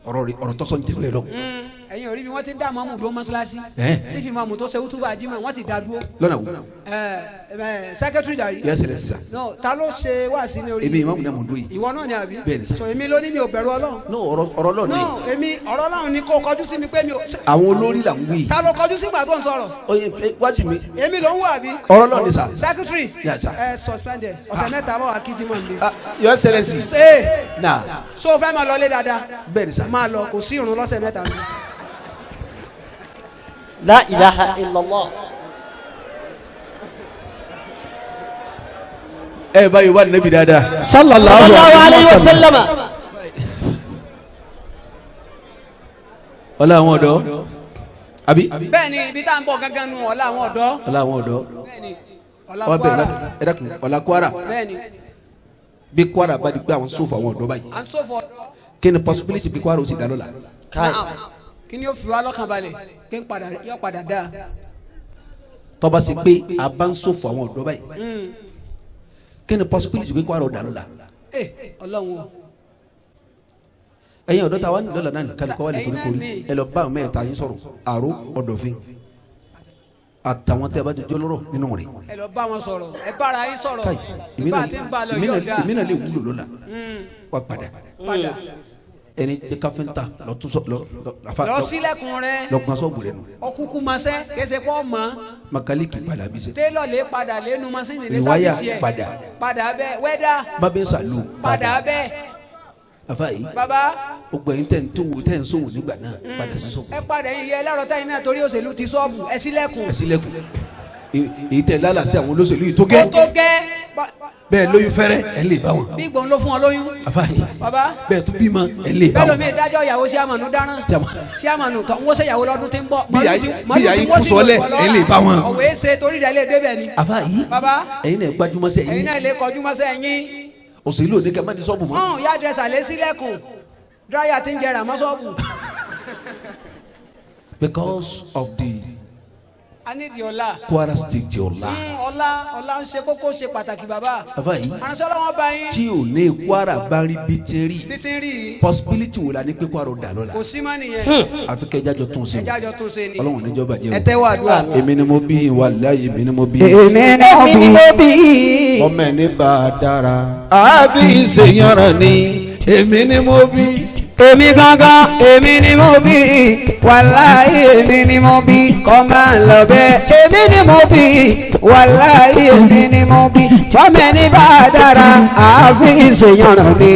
ọ̀rọ̀ tọ́sọ̀ ń jẹ́ bẹ́ẹ̀ lọ. ẹ̀yin orí bí wọ́n ti ń dá mọ́mù dúró mọ́ṣáláṣí. Ẹ́. sí fi mọ́mù tó ṣe wútúbà jímọ̀ wọ́n sì dá dúró. lọ́nà wo sẹ́kẹ́tìrì dàrí. yẹ sẹlẹ̀ sisan no ta ló ṣe wá sí ní orí. èmi ìmáàmù náà mo dún yìí. ìwọ náà ni àbí. Bẹ́ẹ̀ni sà. so èmi ló ní mi ò bẹ̀rù Ọlọ́run. no ọ̀rọ̀ lọ́ọ̀ ni no èmi ọ̀rọ̀ Ọlọ́run ni kò kọjú sí mi pé mi ò. àwọn olórí là ń wí. ta ló kọjú sígbà tó ń sọ̀rọ̀. oye wájú mi èmi ló ń wọ àbí. ọ̀rọ̀ lọ́ọ̀ ni sà. sẹ́kẹ́tìrì. Yes, sir. suspended ọ̀sẹ̀ mẹ́ta bọ̀ wá kí jímọ̀ mi. yọ sẹlẹ̀ si. ṣe na so fẹ́ máa lọ lé dáadáa. bẹ́ẹ̀ni sà. máa lọ kò sí ìrun lọ́sẹ̀ mẹ́ta mi. la ilaha illallah. ẹ báyìí wà nẹ́bi dáadáa. sallallahu alayhi wa sallam. ọlá àwọn ọ̀dọ́ àbí. bẹ́ẹ̀ni ibi tá à ń bọ̀ gángan nu ọ̀la àwọn ọ̀dọ́. ọlá àwọn ọ̀dọ́ bẹ́ẹ̀ni ọ̀la ọ Kwara. bẹ̀rẹ̀ ẹ dákun ọlá Kwara bẹ́ẹ̀ni bí Kwara bá di pé àwọn sófò àwọn ọ̀dọ́ báyìí à ń sọ̀fọ̀. kí ni possibility bí Kwara ó sì dá lọ́la. kí ni ó fi wá lọ́kàn balẹ̀ kí n padà yọ padà dáa. tọ́ba sì pé a bá ń sófò àwọn ọ̀dọ́ báyìí kí ni possibility bí Kwara ó dá lọ́la. Ọlọ́run o. ẹ̀yin ọ̀dọ́ ta wá ní lọ́la náà ní kálukọ́ wà ní koríkorí ẹ lọ bá àwọn mẹ́ta yín sọ̀rọ̀ àrò ọ̀dọ̀fin àtàwọn tẹ́ ẹ bá ti jọ́ lọ́rọ̀ nínú rẹ̀. ẹ lọ bá wọn sọ̀rọ̀ ẹ bára yín sọ̀rọ̀ káyì ìbá tí ń bá lọ yóò dáa. èmi náà lè wúlò lọ́la wà padà padà ẹni jẹ́ káfíńtà lọ sílẹ̀kùn rẹ lọ́gbọ́n sọ́ọ̀bù rẹ̀ nù. ọkùnkùn masẹ́ kẹsẹ̀ pọ̀ mọ́ makaliki padà bí sẹ́. télọ̀ lè padà lẹ́nu masínì ní Rìwáyà sábìsì ẹ̀ padà. bẹ́ẹ̀ wẹ́dà bábẹ́ sàlù padà bẹ́ẹ̀ afa yìí bàbá gbogbo ẹ̀yin tẹ̀ ń tó wò tẹ̀ ń sòwò nígbà náà padà sí sọ́ọ̀bù. ẹ padà yìí yẹ lẹ́rọ̀ táyìn náà torí òṣèlú ti sọ́ọ̀bù ẹ sílẹ̀kùn. ẹ sílẹ̀kùn èyí tẹ̀ lálà sí àwọn olóṣèlú yìí tó gẹ́ ó tó gẹ́ bẹ́ẹ̀ lóyún fẹ́rẹ́ ẹ lè bá wọn. bí gbọ̀n ló fún ọ lóyún. afa yìí bàbá bẹ́ẹ̀ tó bímọ ẹ lè bá bẹ́ẹ̀ wọn. lómi ìdájọ́ ìyàwó síàmànù dáràn síàmànù tó ń wọ́sẹ̀ ìyàwó lọ́dún tí ń bọ̀. bí ìyá yìí kú sọ́lẹ̀ ẹ lè bá wọn. ọ̀wé ṣe torí rẹ̀ lè débẹ̀ ni. afa yìí bàbá ẹ̀yin náà gbajúmọ̀ sí ẹ̀yin ẹ̀yin náà lè kọjú mọ́sẹ̀ yín. òṣèlú òní kẹ́ má ní sọ́ọ̀bù mọ́. hàn yá dírẹ́sà lé sílẹ̀kùn dráyà tí ń jẹrà mọ́ sọ́ọ̀bù. because of the a ní di ọ̀la. Kwara State ọ̀la. ọ̀la ń ṣe kókó ṣe pàtàkì bàbá. bàbá yìí aránṣẹ́ lọ́wọ́ bá yín. tí ò ní Kwara bá rí bí ti rí. bí ti rí. possibility wò la ní pé Kwara ò dà lọ́la. kò sí má nìyẹn. àfi kẹ́ ẹjájọ tún ṣe. ẹjájọ tún ṣe ni. ọlọ́run níjọba jẹ́ o. ẹ tẹ́wọ́ àdúrà. èmi ni mo bí wàláhì èmi ni mo bí. èmi ni mo bí. ọmọ ẹni bá a dára. àbí ìṣèyànràn ni èmi ni mo bí. èmi gangan èmi ni mo bí wàláhì èmi ni mo bí kọ́ máa ń lọ bẹ́ẹ̀ èmi ni mo bí wàláhì èmi ni mo bí ọmọ ẹni bá a dára àbí ìṣèyànràn ni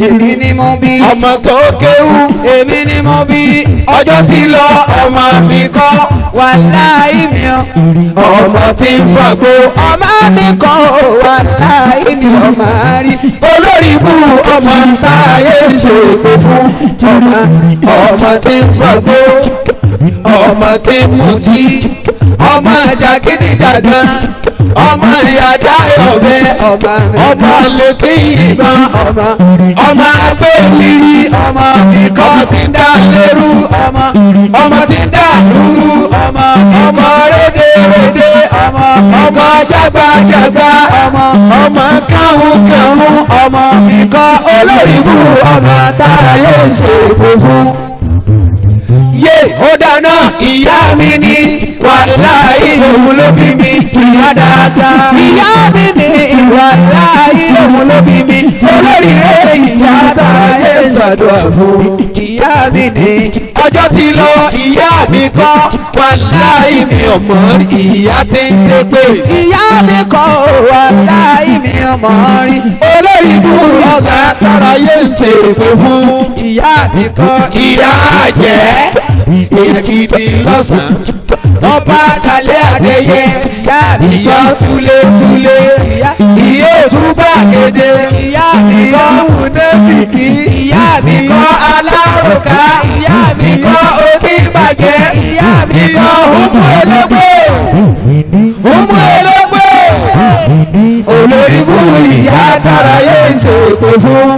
èmi ni mo bí. ọmọ tó kéwú èmi ni mo bí ọjọ́ ti lọ ọmọ mi kọ́ wàláhì mi ọ́ ọmọ tí ń fagbó ọmọ mi kọ́ wàláhì mi ọmọ rí olórí ibú ọmọ táyé ṣègbè fún ọmọ tí ń fagbó ọmọ tí ń mutí ọmọ jàgídíjàgan ọmọ ìyàdá ọbẹ ọmọ létí ìbọn ọmọ agbẹ́wìrì ọmọ ikọ̀ tí ń dá lérú ọmọ tí ń dá lúrú ọmọ rédèrèdè ọmọ jágbàjàgbà ọmọ káhùnkáhùn ọmọ ikọ̀ olóríbù ọmọ táyé ṣègbè fún. Yé ó dáná ìyá mi ní wàláhì òun ló bí mi ìyá dáadáa. Ìyá mi ní wàláhì òun ló bí mi olóríire ìyá táyé ṣàdúrà fún. Ìyá mi ní ọjọ́ ti lọ ìyá mi kọ́ wàláhì mi ọmọ ìyá tí ń ṣe pé. Ìyá mi kọ́ wàláhì mi ọmọ rí olórí ibú ọ̀gá táráyé ń ṣe pé fún. Ìyá mi kọ́ ìyá jẹ́ ìyàgídí lọ́sàn-án ọba kalẹ̀ adéyẹ ìyá túlétúlé ìyá òtúbà kéde ìyá mi kọ́ múnẹ́bìkì ìyá mi kọ́ alárùká ìyá mi kọ́ oníbàjẹ́ ìyá mi kọ́ ọmọ ẹlẹ́gbẹ́ olórí bú ìyá táráyé ṣègbè fún.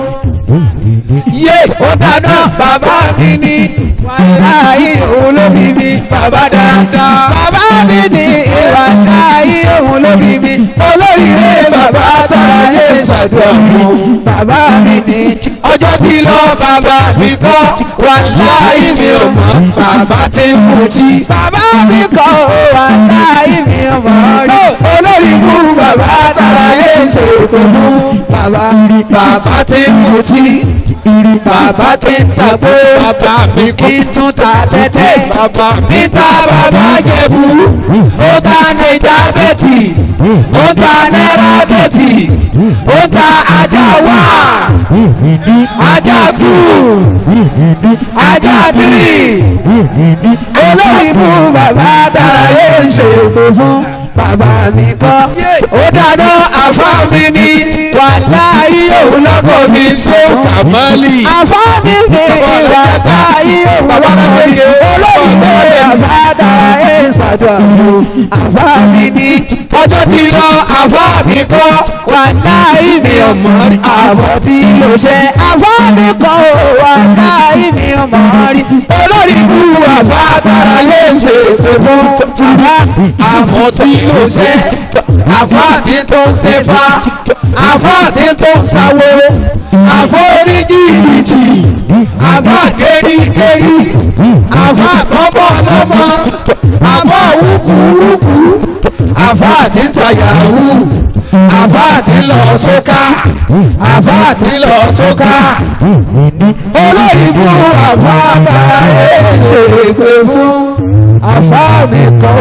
Yé ó dáná bàbá mi ní wàláhì òun ló bí mi bàbá dáadáa. Bàbá mi ní wàláhì òun ló bí mi olóríire bàbá táráyé ṣàdúrà fún. Bàbá mi ní ọjọ́ ti lọ bàbá mi kọ́ wàláhì mi ò mọ̀ bàbá ti ń mutí. Bàbá mi kọ́ wàláhì mi ò mọ̀ rí olórí bú bàbá táráyé ṣègbè fún. Bàbá ti ń mutí. Bàbá ti ń tàgbó bàbá mi kí tún ta tẹ́tẹ́ bàbá mi ta bàbá jẹ̀bú ó ta naija bẹ́tì ó ta náírà bẹ́tì ó ta ajá wá ajá tù ajá tìrì olórí bú bàbá táráyé ṣègbè fún. Bàbá mi kọ́ ó dáná àfá mi ní wàláhì òun lọ́kọ̀ mi ṣe kàmálì. Àfá mi ní wàláhì òun lọ́kọ̀ mi ṣe olóyìnbó bàbá táráyé ṣàdúrà fún. Àfá mi ní ọjọ́ ti lọ àfá mi kọ́ wàláhì mi ọmọ àfọ̀ tí ló ṣe. Àfá mi kọ́ wàláhì mi ọmọ rí olórí bú àfá táráyé ṣègbè fún. Àfọ̀ tí ló ṣe àfáàtì tó ń ṣe fa àfáàtì tó ń ṣàwo àforíjìbìtì àfáàgẹ́rígẹ́rí àfáàtọ́bọ̀ lọ́mọ àfáàwúkúwúkú àfáàtì tàyàwó àfáàtì lọ sókà àfáàtì lọ sókà olóyìnbó àfáàtà ẹ̀ ṣègbè fún àfáà mi kọ́.